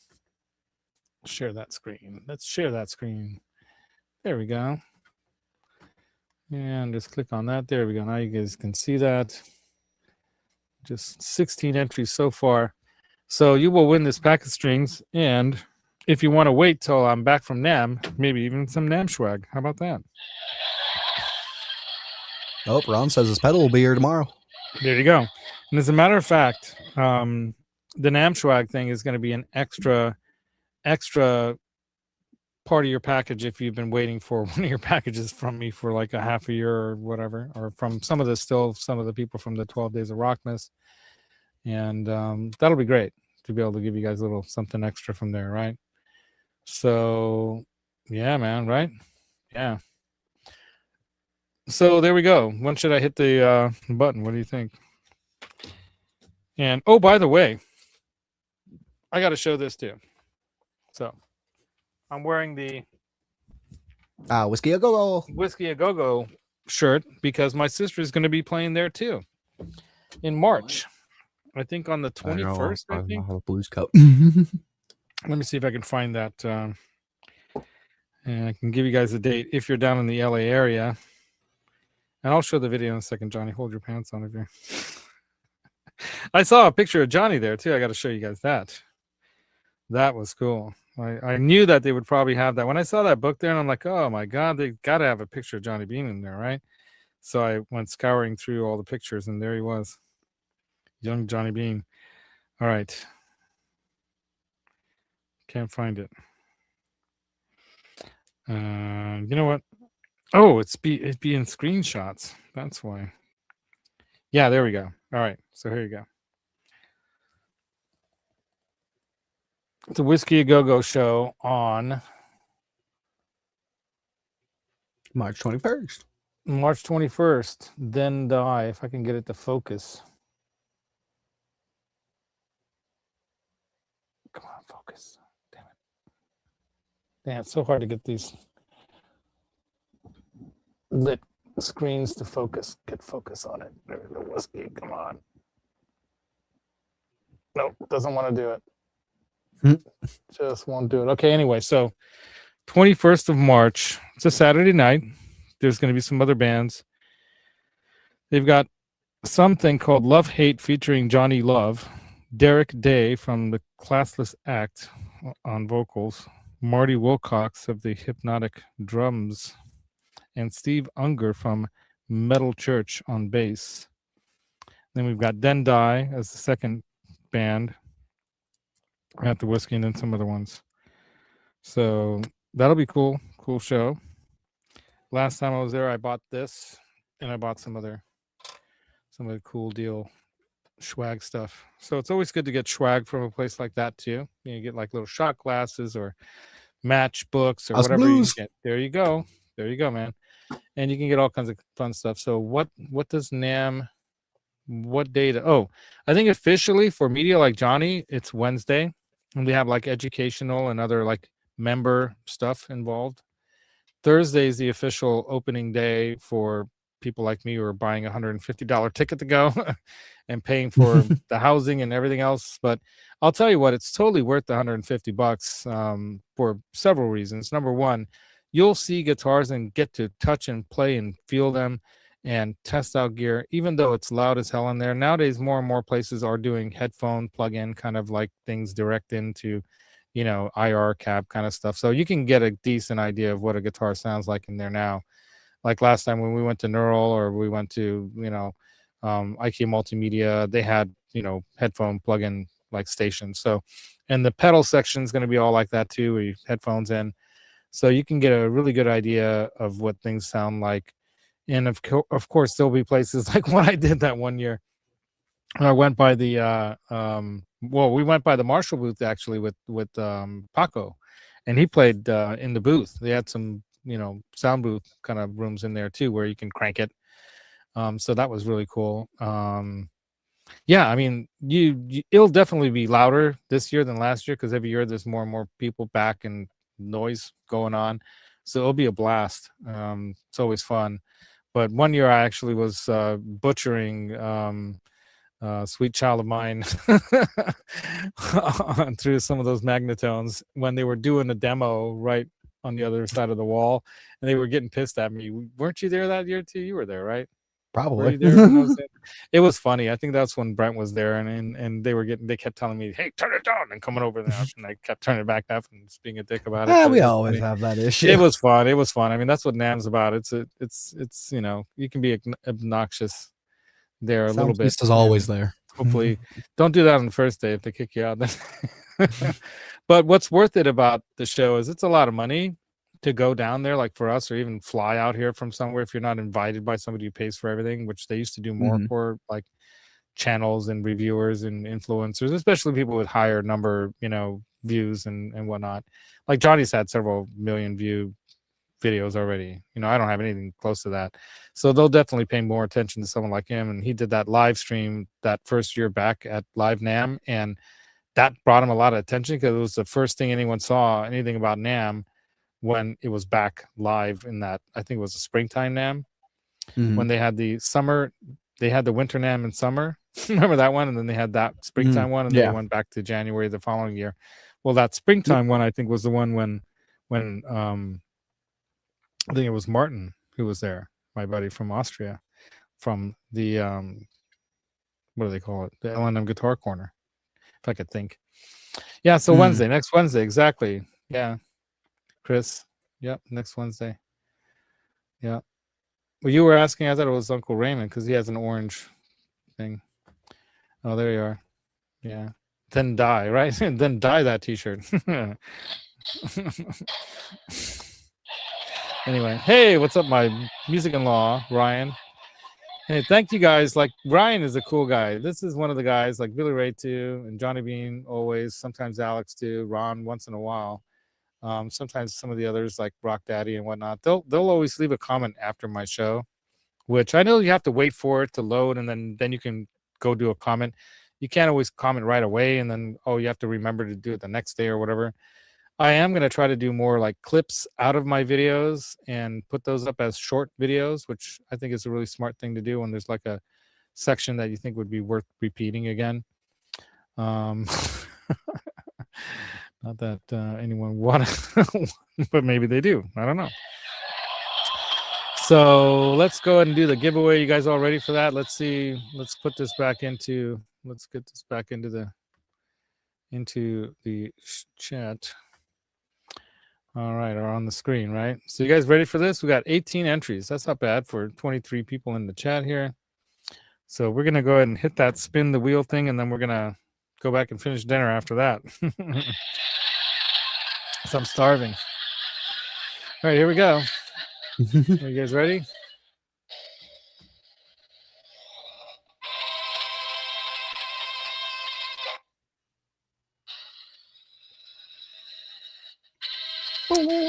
S1: Share that screen. Let's share that screen. There we go. And just click on that. There we go. Now you guys can see that. Just 16 entries so far. So you will win this pack of strings. And if you want to wait till I'm back from Namm, maybe even some Namm swag. How about that?
S2: Oh, Ron says his pedal will be here tomorrow.
S1: There you go. And as a matter of fact, the Namm swag thing is going to be an extra part of your package if you've been waiting for one of your packages from me for like a half a year or whatever, or from some of the people from the 12 Days of Rockmas. And that'll be great to be able to give you guys a little something extra from there, right? So, yeah, man, right? Yeah. So there we go. When should I hit the button? What do you think? And, oh, by the way, I got to show this too. So I'm wearing the
S2: Whiskey A Go-Go
S1: shirt because my sister is going to be playing there too in March. I think on the 21st. I think.
S2: Blues Cup.
S1: Let me see if I can find that. And I can give you guys a date if you're down in the LA area. And I'll show the video in a second, Johnny. Hold your pants on if you're. I saw a picture of Johnny there too. I got to show you guys that. That was cool. I knew that they would probably have that. When I saw that book there, and I'm like, oh my God, they got to have a picture of Johnny Bean in there, right? So I went scouring through all the pictures, and there he was. Young Johnny Bean. All right. Can't find it. You know what? Oh, it'd be in screenshots. That's why. Yeah, there we go. All right. So here you go. The Whiskey A Go-Go show on
S2: March 21st.
S1: March 21st. Then Die. If I can get it to focus. Come on, focus. Damn it. Damn, it's so hard to get these lit screens to focus. Get focus on it. There we go. Whiskey. Come on. Nope. Doesn't want to do it. Just won't do it. Okay, anyway, so 21st of March, it's a Saturday night. There's going to be some other bands. They've got something called Love Hate featuring Johnny Love, Derek Day from the Classless Act on vocals, Marty Wilcox of the Hypnotic Drums, and Steve Unger from Metal Church on bass. Then we've got Then Die as the second band at the Whiskey, and then some other ones. So that'll be cool. Cool show. Last time I was there, I bought this, and I bought some other cool deal swag stuff. So it's always good to get swag from a place like that too. You get like little shot glasses or matchbooks or whatever you get. There you go, man. And you can get all kinds of fun stuff. So what does Namm? What date? Oh, I think officially for media like Johnny, it's Wednesday. And we have like educational and other like member stuff involved. Thursday is the official opening day for people like me who are buying a $150 ticket to go and paying for the housing and everything else. But I'll tell you what, it's totally worth the $150 for several reasons. Number one, you'll see guitars and get to touch and play and feel them and test out gear, even though it's loud as hell in there. Nowadays, more and more places are doing headphone plug-in kind of like things direct into IR cab kind of stuff. So you can get a decent idea of what a guitar sounds like in there now. Like last time when we went to Neural or we went to, IQ Multimedia, they had, headphone plug-in like stations. So, and the pedal section is going to be all like that too, where you headphones in. So you can get a really good idea of what things sound like. And of course, there'll be places like what I did that one year. I went by the we went by the Marshall booth actually with Paco, and he played in the booth. They had some sound booth kind of rooms in there too where you can crank it. So that was really cool. Yeah, I mean, it'll definitely be louder this year than last year because every year there's more and more people back and noise going on. So it'll be a blast. It's always fun. But one year I actually was butchering Sweet Child of Mine through some of those magnetones when they were doing a demo right on the other side of the wall, and they were getting pissed at me. Weren't you there that year too? You were there, right?
S3: Probably.
S1: It was funny. I think that's when Brent was there, and they kept telling me, "Hey, turn it down," and coming over there, and I kept turning it back up and just being a dick about it.
S3: We always have that issue.
S1: It was fun. I mean, that's what Namm's about. It's you can be obnoxious there a little bit.
S3: Is always there.
S1: Hopefully, don't do that on the first day if they kick you out. But what's worth it about the show is it's a lot of money to go down there, like for us, or even fly out here from somewhere if you're not invited by somebody who pays for everything, which they used to do more for like channels and reviewers and influencers, especially people with higher number, views and whatnot. Like Johnny's had several million view videos already. I don't have anything close to that. So they'll definitely pay more attention to someone like him. And he did that live stream that first year back at Live Namm, and that brought him a lot of attention because it was the first thing anyone saw anything about Namm when it was back live in that, I think it was a springtime Namm, when they had the summer, they had the winter Namm in summer. Remember that one? And then they had that springtime one, and then they went back to January the following year. Well, that springtime one, I think, was the one when I think it was Martin who was there, my buddy from Austria, from the what do they call it? The L&M Guitar Corner, if I could think. Yeah, so next Wednesday, exactly. Yeah, Chris. Yep, next Wednesday. Yeah. Well, you were asking, I thought it was Uncle Raymond because he has an orange thing. Oh, there you are. Yeah. Then die, right? Then dye that t-shirt. Anyway, hey, what's up, my music-in-law, Ryan? Hey, thank you guys. Like, Ryan is a cool guy. This is one of the guys, like Billy Ray too, and Johnny Bean always, sometimes Alex too, Ron once in a while. Sometimes some of the others like Rock Daddy and whatnot, they'll always leave a comment after my show, which I know you have to wait for it to load, and then you can go do a comment. You can't always comment right away, and then you have to remember to do it the next day or whatever. I am going to try to do more like clips out of my videos and put those up as short videos, which I think is a really smart thing to do when there's like a section that you think would be worth repeating again. Not that anyone want but maybe they do. I don't know. So let's go ahead and do the giveaway. You guys all ready for that? Let's see. Let's put this back into. Let's get this back into the chat. All right, or on the screen, right? So you guys ready for this? We got 18 entries. That's not bad for 23 people in the chat here. So we're gonna go ahead and hit that spin the wheel thing, and then we're gonna go back and finish dinner after that. So I'm starving. All right, here we go. Are you guys ready?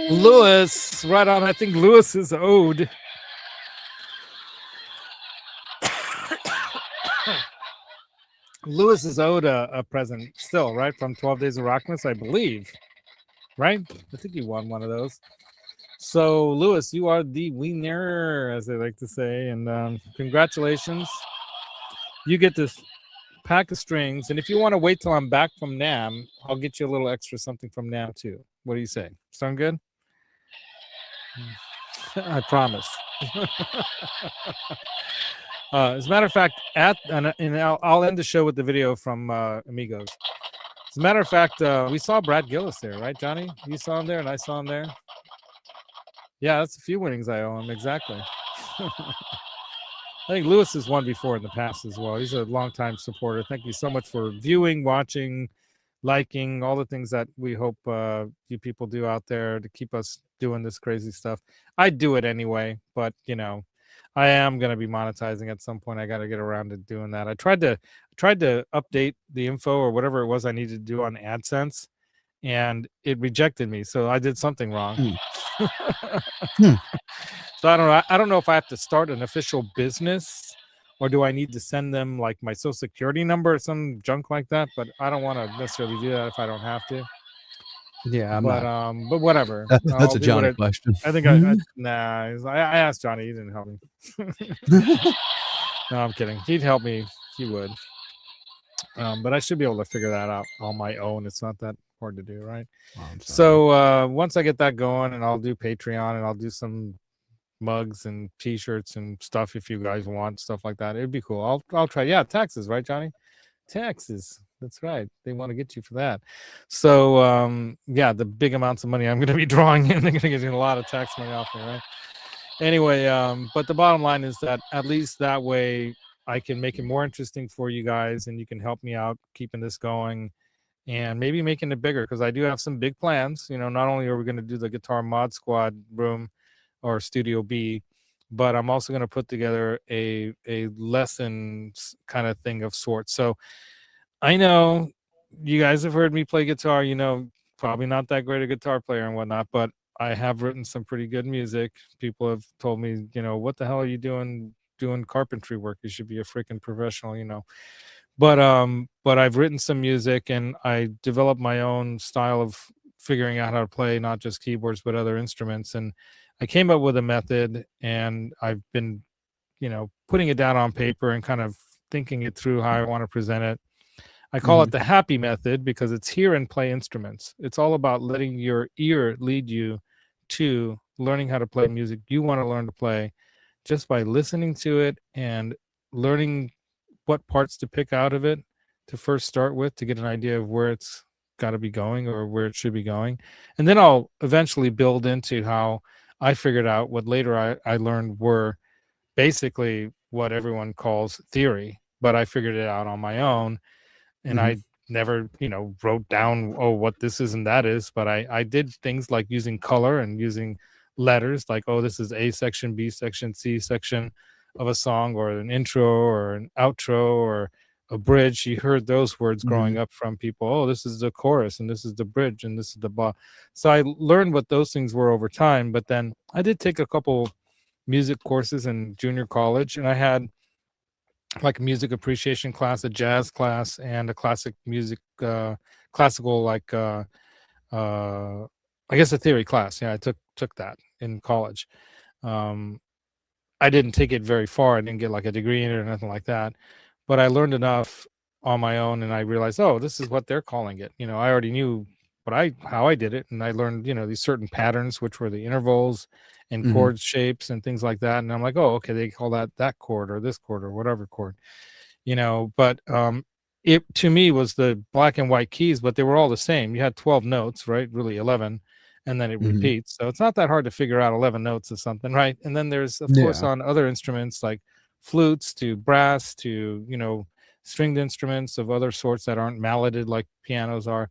S1: Lewis, right on. I think Lewis is owed. Lewis is owed a present still, right? From 12 Days of Rockmas, I believe. Right? I think he won one of those. So, Lewis, you are the winner, as they like to say. And congratulations. You get this pack of strings. And if you want to wait till I'm back from Namm, I'll get you a little extra something from Namm, too. What do you say? Sound good? I promise. As a matter of fact, I'll end the show with the video from Amigos. As a matter of fact, we saw Brad Gillis there, right, Johnny? You saw him there, and I saw him there. Yeah, that's a few winnings I owe him, exactly. I think Lewis has won before in the past as well. He's a longtime supporter. Thank you so much for viewing, watching, liking, all the things that we hope you people do out there to keep us doing this crazy stuff. I do it anyway, but I am going to be monetizing at some point. I got to get around to doing that. I tried to update the info or whatever it was I needed to do on AdSense, and it rejected me. So I did something wrong. So I don't know if I have to start an official business, or do I need to send them like my social security number or some junk like that? But I don't want to necessarily do that if I don't have to.
S2: Yeah,
S1: but whatever.
S2: That's a Johnny question.
S1: I think I asked Johnny. He didn't help me. No, I'm kidding. He'd help me. He would. But I should be able to figure that out on my own. It's not that hard to do, right? So once I get that going, and I'll do Patreon, and I'll do some mugs and t-shirts and stuff if you guys want stuff like that. It'd be cool. I'll try. Yeah, taxes, right, Johnny? Taxes. That's right. They want to get you for that. So yeah, the big amounts of money I'm going to be drawing in, they're going to get you a lot of tax money off me, right? Anyway, but the bottom line is that at least that way I can make it more interesting for you guys, and you can help me out keeping this going and maybe making it bigger, because I do have some big plans. Not only are we going to do the Guitar Mod Squad room or Studio B, but I'm also going to put together a lessons kind of thing of sorts. So I know you guys have heard me play guitar, probably not that great a guitar player and whatnot, but I have written some pretty good music. People have told me, what the hell are you doing carpentry work? You should be a freaking professional, But I've written some music, and I developed my own style of figuring out how to play not just keyboards but other instruments. And I came up with a method, and I've been, putting it down on paper and kind of thinking it through how I want to present it. I call it the happy method because it's hear and play instruments. It's all about letting your ear lead you to learning how to play music you want to learn to play, just by listening to it and learning what parts to pick out of it to first start with, to get an idea of where it's got to be going or where it should be going. And then I'll eventually build into how I figured out what later I learned were basically what everyone calls theory, but I figured it out on my own. And I never, wrote down, what this is and that is, but I did things like using color and using letters, like, this is A section, B section, C section of a song, or an intro or an outro or a bridge. You heard those words growing up from people. This is the chorus, and this is the bridge, and this is the bar. So I learned what those things were over time. But then I did take a couple music courses in junior college, and I had like a music appreciation class, a jazz class, and a classic music, classical, like I guess a theory class. Yeah, I took that in college. I didn't take it very far. I didn't get like a degree in it or nothing like that, but I learned enough on my own, and I realized, this is what they're calling it. I already knew how I did it, and I learned, these certain patterns, which were the intervals and chord shapes and things like that. And I'm like, okay, they call that chord or this chord or whatever chord, but it to me was the black and white keys, but they were all the same. You had 12 notes, right? Really 11. And then it repeats. So it's not that hard to figure out 11 notes of something, right? And then there's, of course, on other instruments like flutes to brass to, stringed instruments of other sorts that aren't malleted like pianos are.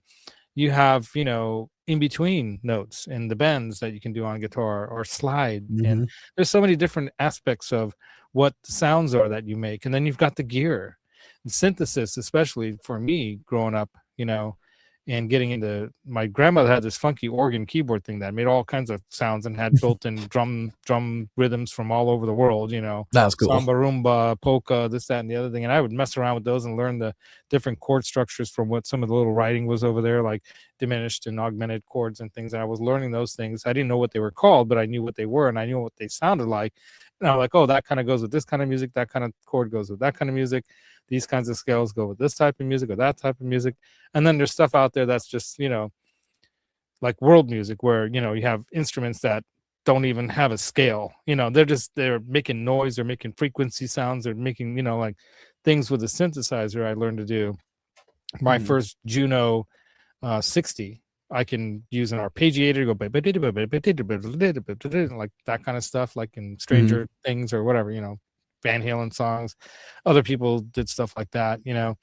S1: You have, in between notes and the bends that you can do on guitar or slide. And there's so many different aspects of what the sounds are that you make. And then you've got the gear and synthesis, especially for me growing up, and getting into, my grandmother had this funky organ keyboard thing that made all kinds of sounds and had built-in drum rhythms from all over the world,
S2: That's cool.
S1: Samba, rumba, polka, this, that, and the other thing. And I would mess around with those and learn the different chord structures from what some of the little writing was over there, like diminished and augmented chords and things. And I was learning those things. I didn't know what they were called, but I knew what they were, and I knew what they sounded like. And I'm like, that kind of goes with this kind of music. That kind of chord goes with that kind of music. These kinds of scales go with this type of music or that type of music. And then there's stuff out there that's just, like world music, where, you have instruments that don't even have a scale. They're making noise, they're making frequency sounds, they're making, like things with a synthesizer. I learned to do my first Juno 60, I can use an arpeggiator to go like that kind of stuff, like in Stranger Things or whatever, you know, Van Halen songs. Other people did stuff like that, you know.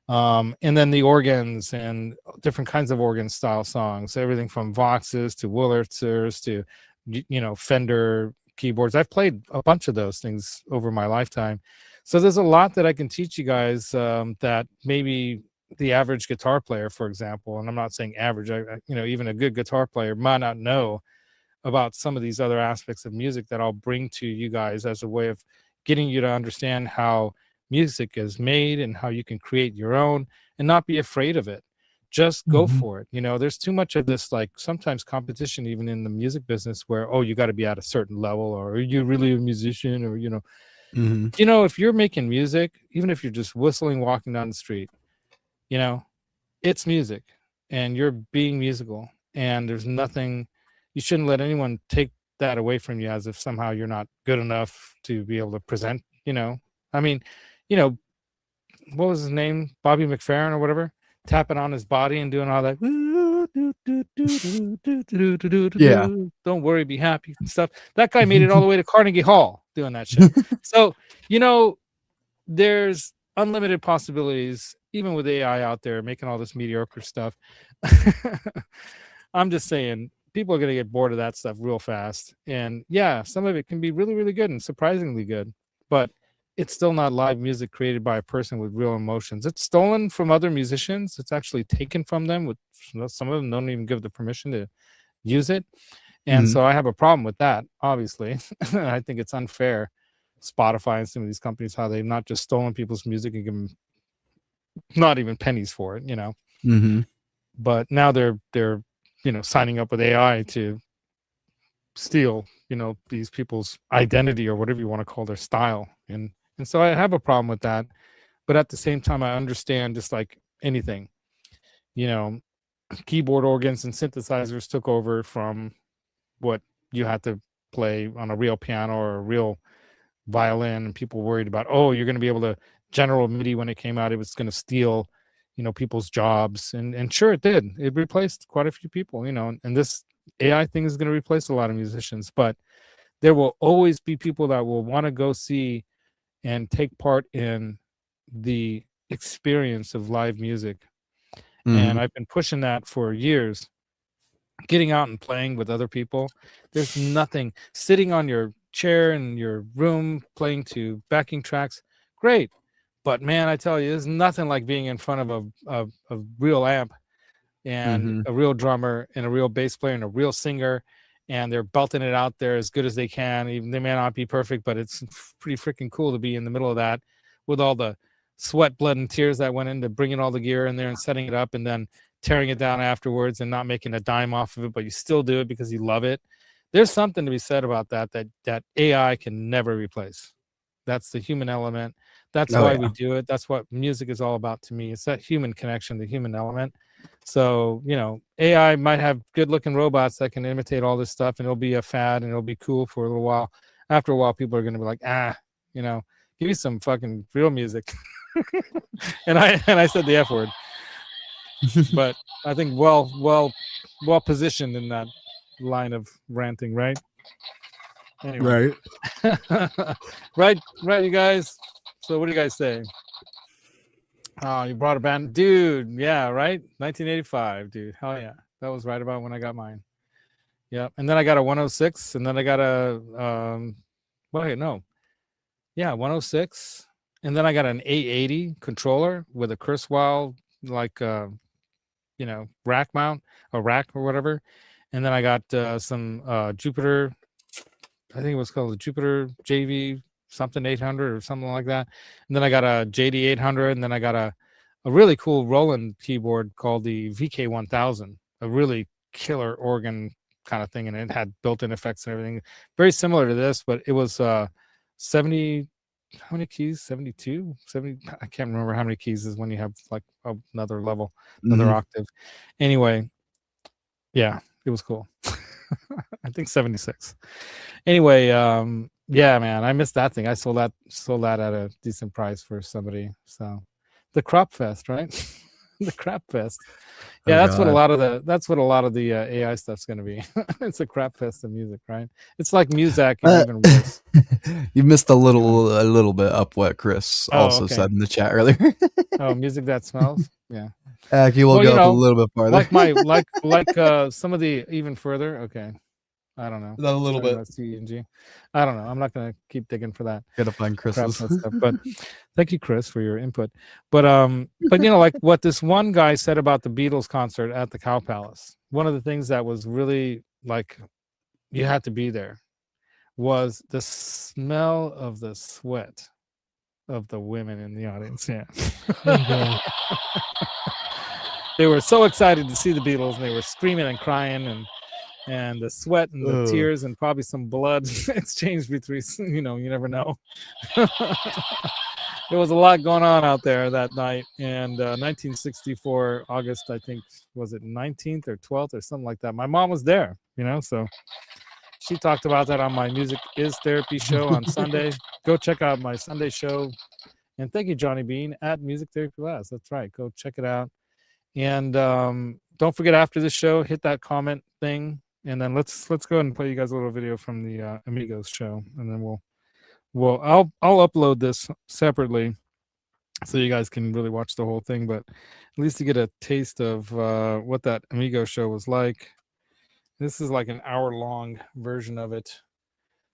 S1: And then the organs and different kinds of organ style songs, everything from Voxes to Wurlitzers to, you know, Fender keyboards. I've played a bunch of those things over my lifetime. So there's a lot that I can teach you guys that maybe the average guitar player, for example, and I'm not saying average, you know, even a good guitar player might not know about some of these other aspects of music that I'll bring to you guys as a way of getting you to understand how music is made and how you can create your own and not be afraid of it. Just go for it. You know, there's too much of this, like sometimes competition, even in the music business, where, oh, you got to be at a certain level, or are you really a musician, or, you know, you know, if you're making music, even if you're just whistling, walking down the street, you know, it's music and you're being musical, and there's nothing, you shouldn't let anyone take that away from you as if somehow you're not good enough to be able to present, you know. I mean, you know, what was his name? Bobby McFerrin or whatever, tapping on his body and doing all that. Yeah. Don't worry, be happy and stuff. That guy made it all the way to Carnegie Hall doing that shit. So, you know, there's unlimited possibilities, even with AI out there making all this mediocre stuff. I'm just saying, people are going to get bored of that stuff real fast. And yeah, some of it can be really, really good and surprisingly good, but it's still not live music created by a person with real emotions. It's stolen from other musicians. It's actually taken from them. With some of them don't even give the permission to use it. And so I have a problem with that, obviously. I think it's unfair. Spotify and some of these companies, how they've not just stolen people's music and given not even pennies for it, you know. But now they're you know, signing up with AI to steal, you know, these people's identity or whatever you want to call their style. And so I have a problem with that. But at the same time, I understand, just like anything, you know, keyboard organs and synthesizers took over from what you had to play on a real piano or a real violin, and people worried about, oh, you're going to be able to general MIDI. When it came out, it was going to steal, you know, people's jobs, and sure, it did. It replaced quite a few people, you know, and this AI thing is going to replace a lot of musicians, but there will always be people that will want to go see and take part in the experience of live music. And I've been pushing that for years, getting out and playing with other people. There's nothing, sitting on your chair in your room playing to backing tracks, great, but man, I tell you, there's nothing like being in front of a real amp and a real drummer and a real bass player and a real singer, and they're belting it out there as good as they can. Even they may not be perfect, but it's pretty freaking cool to be in the middle of that with all the sweat, blood, and tears that went into bringing all the gear in there and setting it up and then tearing it down afterwards and not making a dime off of it, but you still do it because you love it. There's something to be said about that AI can never replace. That's the human element. That's why we do it. That's what music is all about to me. It's that human connection, the human element. So, you know, AI might have good looking robots that can imitate all this stuff, and it'll be a fad and it'll be cool for a little while. After a while, people are going to be like, you know, give me some fucking real music. and I said the F word, but I think well positioned in that line of ranting, right? Anyway. Right, you guys. So what do you guys say? Oh, you brought a band, dude. Yeah, right. 1985, dude. Hell yeah, that was right about when I got mine. Yeah, and then I got a 106, and then I got a 106, and then I got an 880 controller with a Kurzweil, like you know, rack mount, a rack or whatever, and then I got some Jupiter. I think it was called the Jupiter JV something 800 or something like that. And then I got a JD 800, and then I got a really cool Roland keyboard called the VK 1000, a really killer organ kind of thing, and it had built-in effects and everything, very similar to this, but it was 70, how many keys? 72, 70, I can't remember how many keys is when you have like another level, another octave. Anyway, yeah, it was cool. I think 76. Anyway, yeah, man, I missed that thing. I sold that at a decent price for somebody. So the Crop Fest, right? The crap fest. Yeah, that's what a lot of the AI stuff's going to be. It's a crap fest of music, right? It's like Muzak and even worse.
S2: You missed a little bit up what Chris also said in the chat earlier.
S1: Oh, music that smells. Yeah.
S2: You will go up a little bit farther.
S1: Like some of the even further. Okay. I don't know.
S2: A little bit.
S1: C&G. I don't know. I'm not gonna keep digging for that.
S2: Gotta find Chris's
S1: stuff. But thank you, Chris, for your input. But like what this one guy said about the Beatles concert at the Cow Palace. One of the things that was really like you had to be there was the smell of the sweat of the women in the audience. Yeah. They were so excited to see the Beatles, and they were screaming and crying, and the sweat and the tears and probably some blood exchanged between, you never know. There was a lot going on out there that night. And 1964, August, I think, was it 19th or 12th or something like that. My mom was there, so she talked about that on my Music is Therapy show on Sunday. Go check out my Sunday show. And thank you, Johnny Bean, at Music Therapy Labs. That's right. Go check it out. And don't forget, after the show, hit that comment thing. And then let's go ahead and play you guys a little video from the Amigos show, and then I'll upload this separately so you guys can really watch the whole thing. But at least to get a taste of what that Amigo show was like. This is like an hour-long version of it,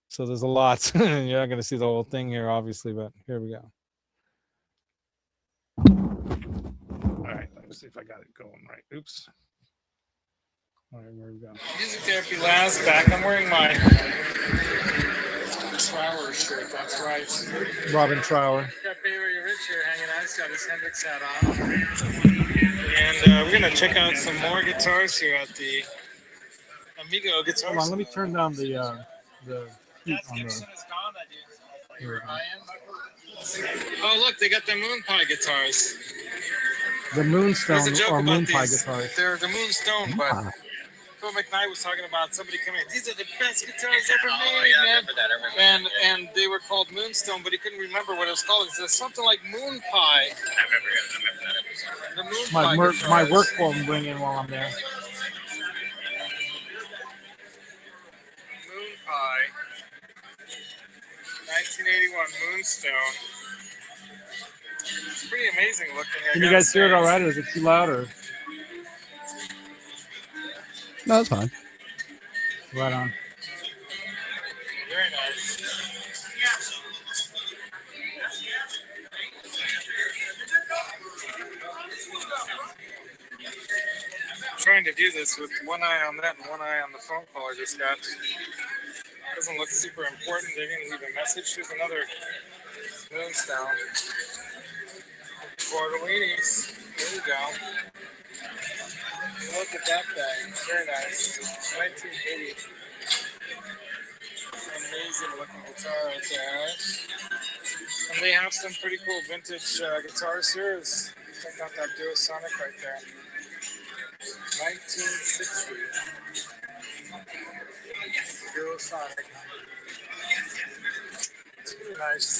S1: so there's a lot. You're not going to see the whole thing here, obviously, but here we go. All right, let me see if I got it going right. Oops. All right, where we go? Music Therapy Labs back. I'm wearing my Trower shirt. That's right. Robin Trower. Got Bailey Rich here hanging out. He's got his Hendrix hat on. And we're going to check out some more guitars here at the Amigo Guitars. Hold on, let me turn down the heat on the... Oh, look, they got the Moon Pie guitars. The Moonstone or Moon Pie guitars. They're the Moonstone, but Phil McKnight was talking about somebody coming in. These are the best guitars ever made, man. And they were called Moonstone, but he couldn't remember what it was called. It says something like Moon Pie. I remember that. The Moon Pie guitars. My work phone bring in while I'm there. Moon Pie. 1981 Moonstone. It's pretty amazing looking. Can you guys hear it all right, or is it too loud? Or?
S2: No, it's fine.
S1: Right on. Very nice. I'm trying to do this with one eye on that and one eye on the phone call I just got. Doesn't look super important. They didn't leave a message. Here's another Moonstone. Bordellinis. There you go. Look at that thing. Very nice. 1980. Amazing looking guitar right there. And they have some pretty cool vintage guitars here. Check out that Duosonic right there. 1960. Duosonic. It's pretty nice.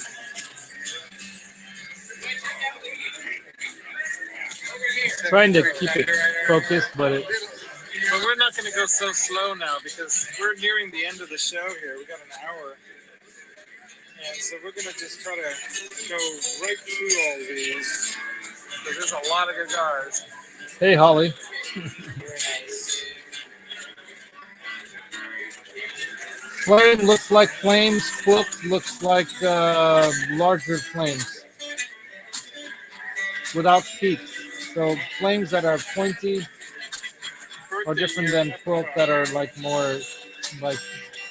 S1: Trying to keep it focused, but we're not going to go so slow now because we're nearing the end of the show here. We got an hour, and so we're going to just try to go right through all these because there's a lot of guitars. Hey, Holly. Very nice. Flame looks like flames. Quilt looks like larger flames without peaks. So flames that are pointy are different than quilt that are like more like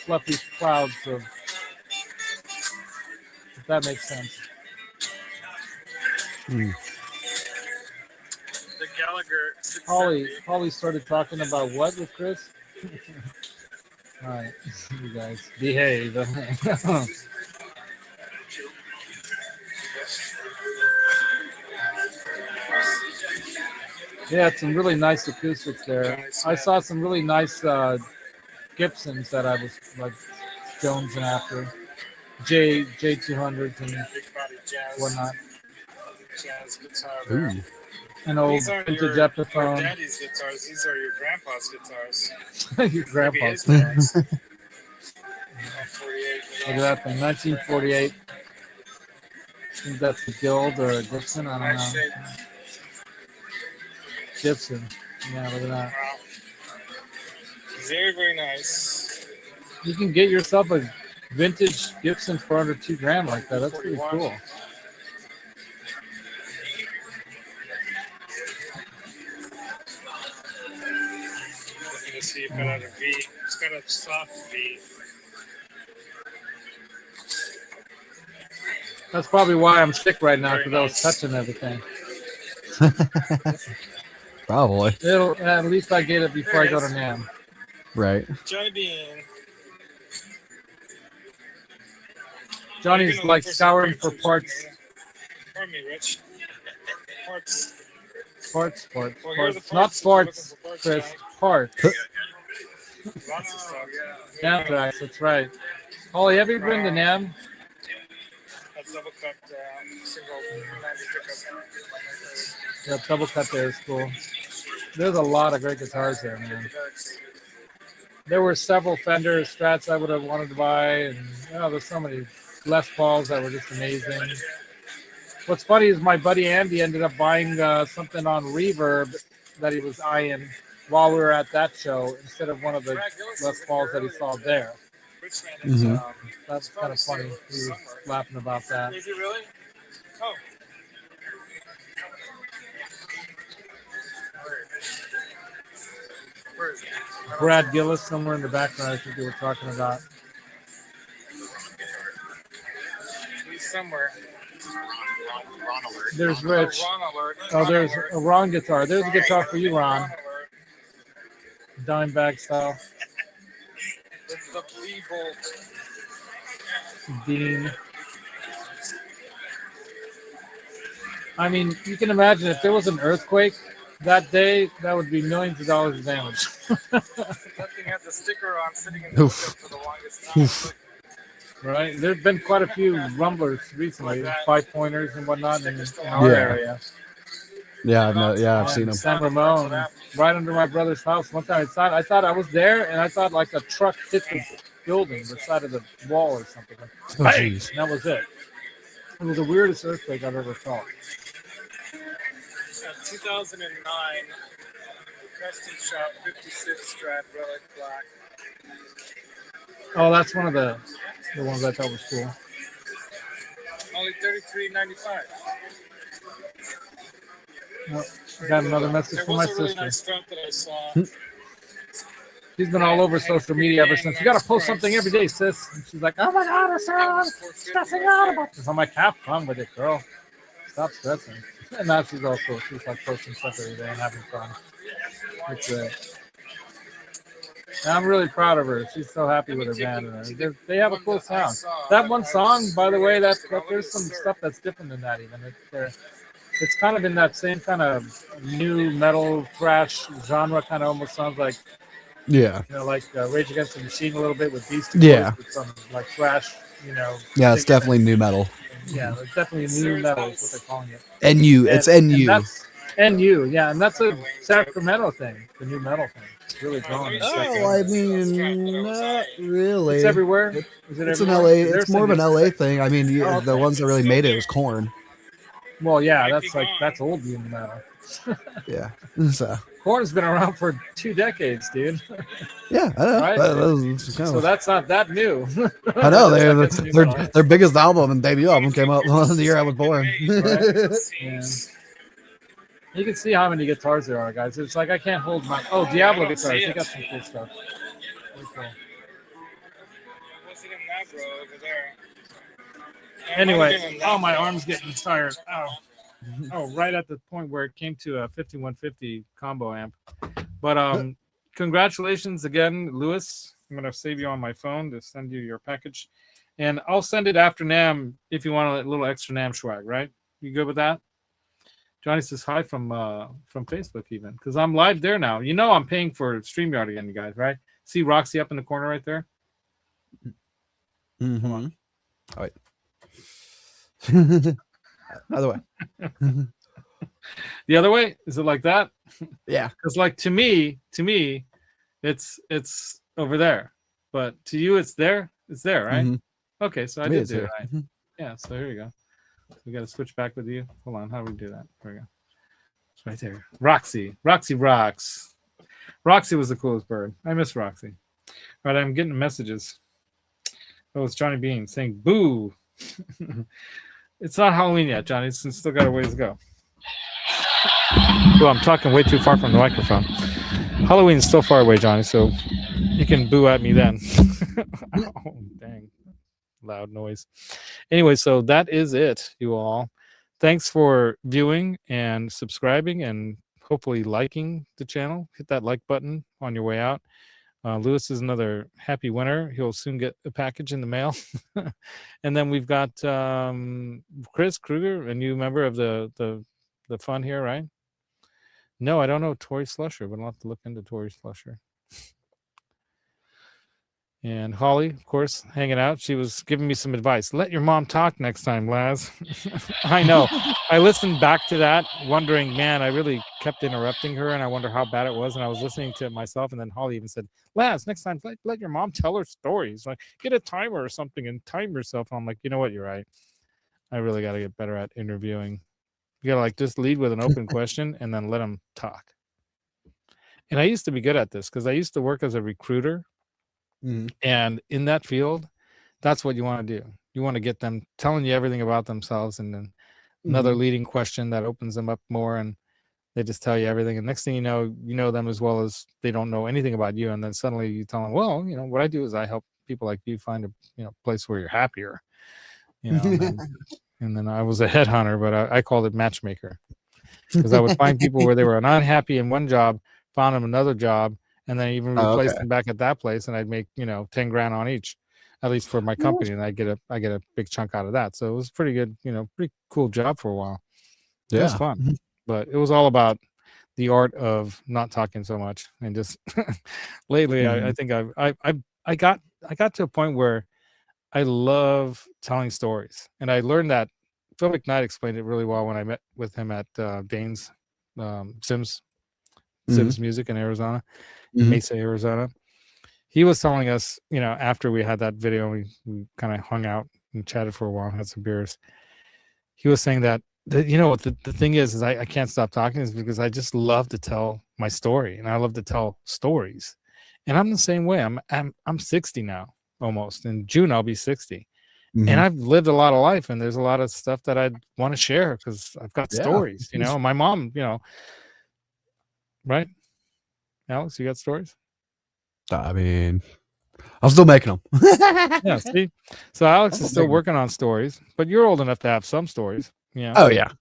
S1: fluffy clouds of. If that makes sense. The Gallagher. Holly started talking about what with Chris? All right, you guys behave. Yeah, some really nice acoustics there. I saw some really nice Gibsons that I was like jonesing after. J200s and whatnot. Jazz guitar there. An old
S4: These aren't
S1: vintage
S4: your
S1: Epiphone.
S4: daddy's guitars. These are your grandpa's guitars.
S1: Your grandpa's.
S4: Look at
S1: that thing, 1948. I think that's a Guild or a Gibson. I don't know. Gibson. Yeah, look at that.
S4: Wow. Very, very nice.
S1: You can get yourself a vintage Gibson for under $2,000 like that. That's pretty cool.
S4: Looking to see if it had a V. It's got a soft V.
S1: That's probably why I'm sick right now, because I was touching everything.
S2: Probably.
S1: At least I get it before I go to Namm.
S2: Right.
S4: Johnny Bean.
S1: Johnny's like scouring for parts.
S4: Pardon me, Rich. Parts.
S1: Parts.
S4: Well,
S1: Not sports, Chris. Parts.
S4: Lots of stuff.
S1: Namm tracks, that's right. Holly, have you been to Namm?
S4: That double cut single 90 pickup.
S1: That double cut there is cool. There's a lot of great guitars there, man. There were several Fender Strats I would have wanted to buy, and there's so many Les Pauls that were just amazing. What's funny is my buddy Andy ended up buying something on Reverb that he was eyeing while we were at that show instead of one of the Les Pauls that he saw there.
S2: Mm-hmm.
S1: That's kind of funny. He was laughing about that.
S4: Is he really? Oh. Where is it?
S1: Brad Gillis somewhere in the background, I think they were talking about.
S4: He's somewhere.
S1: There's Rich.
S4: Oh,
S1: there's a Ron guitar. There's a guitar for you, Ron. Dime bag style.
S4: It's the Lee Bolt.
S1: Dean. I mean, you can imagine if there was an earthquake that day, that would be millions of dollars of damage.
S4: That thing had the sticker on sitting in the window for the longest time.
S1: Right? There's been quite a few rumblers recently, 5-pointers and whatnot in our area.
S2: Yeah, I've seen them.
S1: San Ramon, right under my brother's house. One time I thought I was there, and I thought like a truck hit the building, the side of the wall or something.
S2: Oh, jeez.
S1: And that was it. It was the weirdest earthquake I've ever felt.
S4: 2009, custom shop 56 Strat Relic Black.
S1: Oh, that's one of the ones I thought was cool.
S4: Only $33.95.
S1: Oh, got another message from my sister.
S4: Really nice Strat that I saw.
S1: She's been all over social media ever since. You got to post something every day, sis. And she's like, oh my God, I'm stressing out about this. I'm like, have fun with it, girl. Stop stressing. And now she's all cool. She's like posting stuff every day and having fun. It's great. And I'm really proud of her. She's so happy with her band. And they have a cool sound. That one song, by the way, there's some stuff that's different than that even. It's kind of in that same kind of new metal thrash genre, kind of almost sounds like, like Rage Against the Machine a little bit with Beastie Boys, with some like thrash,
S2: Yeah, it's definitely new metal.
S1: Yeah, it's definitely new metal is what they're calling it.
S2: NU, it's NU.
S1: That's NU, yeah, and that's a Sacramento thing, the new metal thing. It's really growing.
S2: Oh, I mean, not really.
S1: It's everywhere.
S2: It's an LA. It's more of an LA thing. I mean, the ones that really made it was Korn.
S1: Well, yeah, that's old new metal.
S2: Yeah, so
S1: Korn's been around for 2 decades, dude.
S2: Yeah, I know.
S1: Right? So that's not that new.
S2: I know their biggest album and debut album came out the year I was born.
S1: Right? Yeah. You can see how many guitars there are, guys. It's like I can't hold my Diablo guitars. They got some cool stuff. Very cool. Anyway, my arm's getting tired. Oh, right at the point where it came to a 5150 combo amp. But congratulations again, Lewis. I'm gonna save you on my phone to send you your package, and I'll send it after Namm if you want a little extra Namm swag. Right? You good with that? Johnny says hi from Facebook even, because I'm live there now. You know I'm paying for StreamYard again, you guys, right? See Roxy up in the corner right there?
S2: Mm-hmm.
S1: Come on.
S2: All right. Other way.
S1: The other way? Is it like that?
S2: Yeah.
S1: Because like to me, it's over there, but to you, it's there. It's there, right?
S2: Mm-hmm.
S1: Okay, so I did do it right. Mm-hmm. Yeah. So here you go. We got to switch back with you. Hold on. How do we do that? There we go. It's right there. Roxy rocks. Roxy was the coolest bird. I miss Roxy. All right, I'm getting messages. Oh, it's Johnny Bean saying boo. It's not Halloween yet, Johnny. It's still got a ways to go. Oh, I'm talking way too far from the microphone. Halloween's still far away, Johnny, so you can boo at me then. Oh, dang. Loud noise. Anyway, so that is it, you all. Thanks for viewing and subscribing and hopefully liking the channel. Hit that like button on your way out. Lewis is another happy winner. He'll soon get a package in the mail. And then we've got Chris Kruger, a new member of the fun here, right? No, I don't know Tori Slusher, but I'll have to look into Tori Slusher. And Holly, of course, hanging out. She was giving me some advice. Let your mom talk next time, Laz. I know. I listened back to that, wondering, man, I really kept interrupting her, and I wonder how bad it was. And I was listening to it myself, and then Holly even said, Laz, next time, let your mom tell her stories. Like, get a timer or something and time yourself. And I'm like, you know what? You're right. I really got to get better at interviewing. You got to like just lead with an open question and then let them talk. And I used to be good at this because I used to work as a recruiter. Mm-hmm. And in that field, that's what you want to do. You want to get them telling you everything about themselves, and then another leading question that opens them up more, and they just tell you everything. And next thing you know them as well as they don't know anything about you. And then suddenly you tell them, well, what I do is I help people like you find a place where you're happier. And then I was a headhunter, but I called it matchmaker, because I would find people where they were unhappy in one job, found them another job, and then even replace them back at that place, and I'd make $10,000 on each, at least for my company, and I get a big chunk out of that. So it was pretty good, pretty cool job for a while. It was fun, but it was all about the art of not talking so much, and just lately, I think I got to a point where I love telling stories, and I learned that Phil McKnight explained it really well when I met with him at Dane's Sims Music in Arizona. Mesa, Arizona. He was telling us, after we had that video, we kind of hung out and chatted for a while, had some beers. He was saying that the thing is I can't stop talking, is because I just love to tell my story, and I love to tell stories. And I'm the same way. I'm 60 now, almost. In June I'll be 60. And I've lived a lot of life, and there's a lot of stuff that I want to share because I've got stories. My mom, right? Alex, you got stories?
S2: I mean, I'm still making them.
S1: Yeah, see? So Alex is still working on stories, but you're old enough to have some stories. Yeah.
S2: Oh, yeah.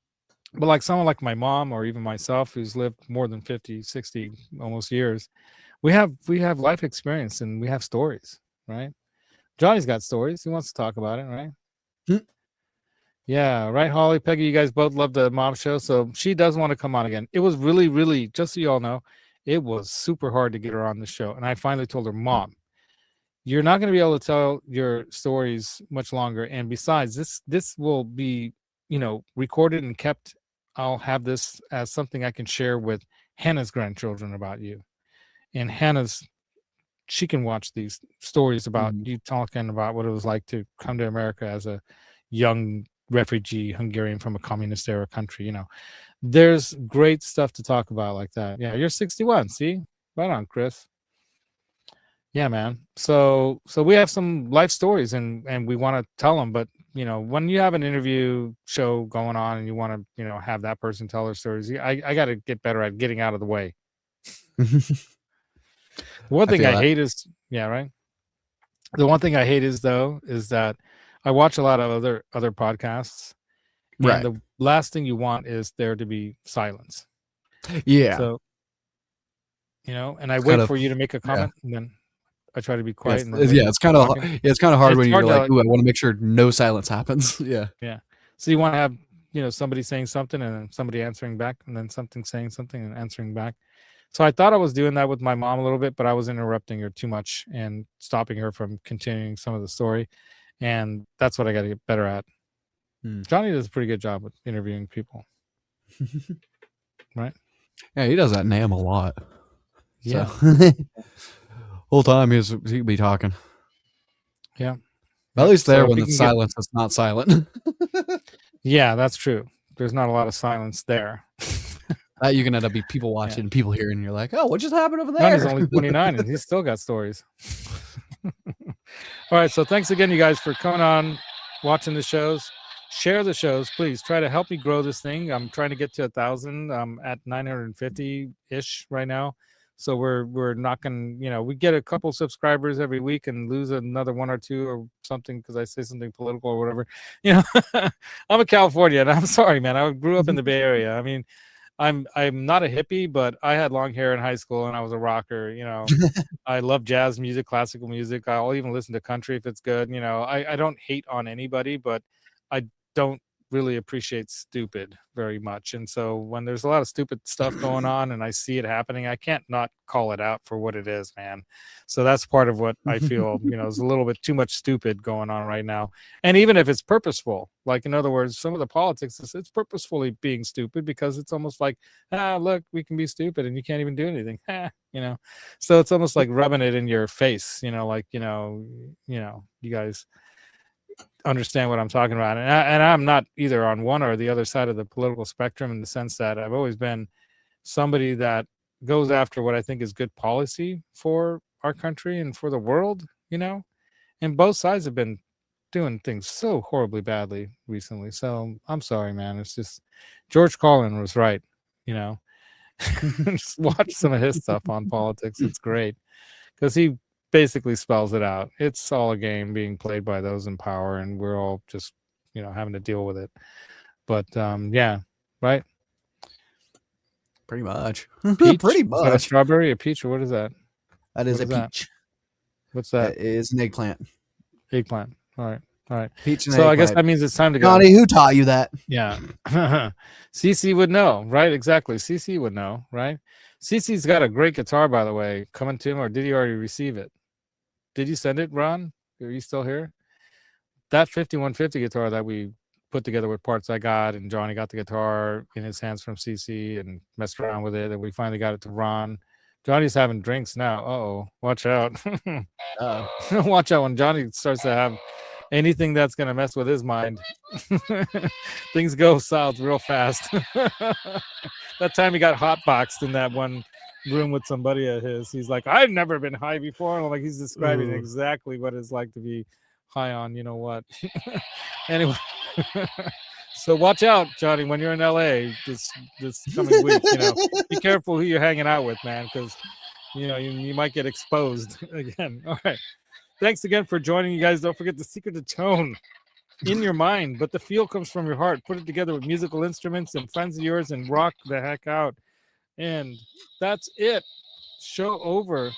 S1: But like someone like my mom, or even myself, who's lived more than 50, 60 almost years, we have life experience, and we have stories, right? Johnny's got stories. He wants to talk about it, right? Yeah, right, Holly, Peggy, you guys both love the mom show, so she does want to come on again. It was really, really, just so you all know, it was super hard to get her on the show. And I finally told her, Mom, you're not going to be able to tell your stories much longer. And besides, this will be, recorded and kept. I'll have this as something I can share with Hannah's grandchildren about you. And she can watch these stories about you talking about what it was like to come to America as a young refugee Hungarian from a communist era country. There's great stuff to talk about like that. Yeah, you're 61. See, right on, Chris. Yeah, man. So we have some life stories, and we want to tell them. But when you have an interview show going on, and you want to have that person tell their stories, I got to get better at getting out of the way. One thing I hate is right. The one thing I hate is that I watch a lot of other podcasts. And the last thing you want is there to be silence.
S2: Yeah.
S1: So, and I wait for you to make a comment, and then I try to be quiet.
S2: It's kind of hard when you're like, "Ooh, I want to make sure no silence happens." Yeah.
S1: Yeah. So you want to have, somebody saying something, and then somebody answering back, and then something saying something and answering back. So I thought I was doing that with my mom a little bit, but I was interrupting her too much and stopping her from continuing some of the story. And that's what I got to get better at. Johnny does a pretty good job with interviewing people. right?
S2: Yeah, he does that Namm a lot.
S1: Yeah.
S2: So, whole time he'd be talking.
S1: Yeah.
S2: At least there
S1: So
S2: when it's silence, it's not silent.
S1: Yeah, that's true. There's not a lot of silence there.
S2: You can end up be people watching, people hearing, and you're like, oh, what just happened over there?
S1: Johnny's only 29 and he's still got stories. All right. So thanks again, you guys, for coming on, watching the shows. Share the shows, please. Try to help me grow this thing. I'm trying to get to 1,000. I'm at 950-ish right now. So we're knocking, we get a couple subscribers every week and lose another one or two or something because I say something political or whatever. I'm a Californian. I'm sorry, man. I grew up in the Bay Area. I mean, I'm not a hippie, but I had long hair in high school and I was a rocker. I love jazz music, classical music. I'll even listen to country if it's good. I don't hate on anybody, but I don't really appreciate stupid very much. And so when there's a lot of stupid stuff going on and I see it happening, I can't not call it out for what it is, man. So that's part of what I feel, is a little bit too much stupid going on right now. And even if it's purposeful, like in other words, some of the politics, it's purposefully being stupid because it's almost like, look, we can be stupid and you can't even do anything. So it's almost like rubbing it in your face, you guys understand what I'm talking about. And I'm not either on one or the other side of the political spectrum in the sense that I've always been somebody that goes after what I think is good policy for our country and for the world, and both sides have been doing things so horribly badly recently. So I'm sorry, man. It's just George Carlin was right, just watch some of his stuff on politics. It's great because he basically spells it out. It's all a game being played by those in power, and we're all just, having to deal with it. But yeah, right.
S2: Pretty much.
S1: Peach?
S2: Pretty
S1: Is that a
S2: much.
S1: strawberry, a peach, or what is that?
S2: That is
S1: What
S2: a
S1: is
S2: peach.
S1: What's that?
S2: It is an eggplant.
S1: Eggplant. All right.
S2: Peach and
S1: so
S2: eggplant.
S1: I guess that means it's time to go.
S2: Johnny, who taught you that?
S1: Yeah. CC would know, right? Exactly. CC would know, right? CC's got a great guitar, by the way, coming to him, or did he already receive it? Did you send it, Ron? Are you still here? That 5150 guitar that we put together with parts I got, and Johnny got the guitar in his hands from CC and messed around with it, and we finally got it to Ron. Johnny's having drinks now. Uh-oh. Watch out. Watch out when Johnny starts to have anything that's going to mess with his mind. Things go south real fast. That time he got hotboxed in that one room with somebody of his. He's like, I've never been high before. And like he's describing exactly what it's like to be high on what. Anyway. So watch out, Johnny, when you're in LA this coming week. Be careful who you're hanging out with, man, because you might get exposed again. All right. Thanks again for joining, you guys. Don't forget the secret to tone in your mind, but the feel comes from your heart. Put it together with musical instruments and friends of yours and rock the heck out. And that's it. Show over.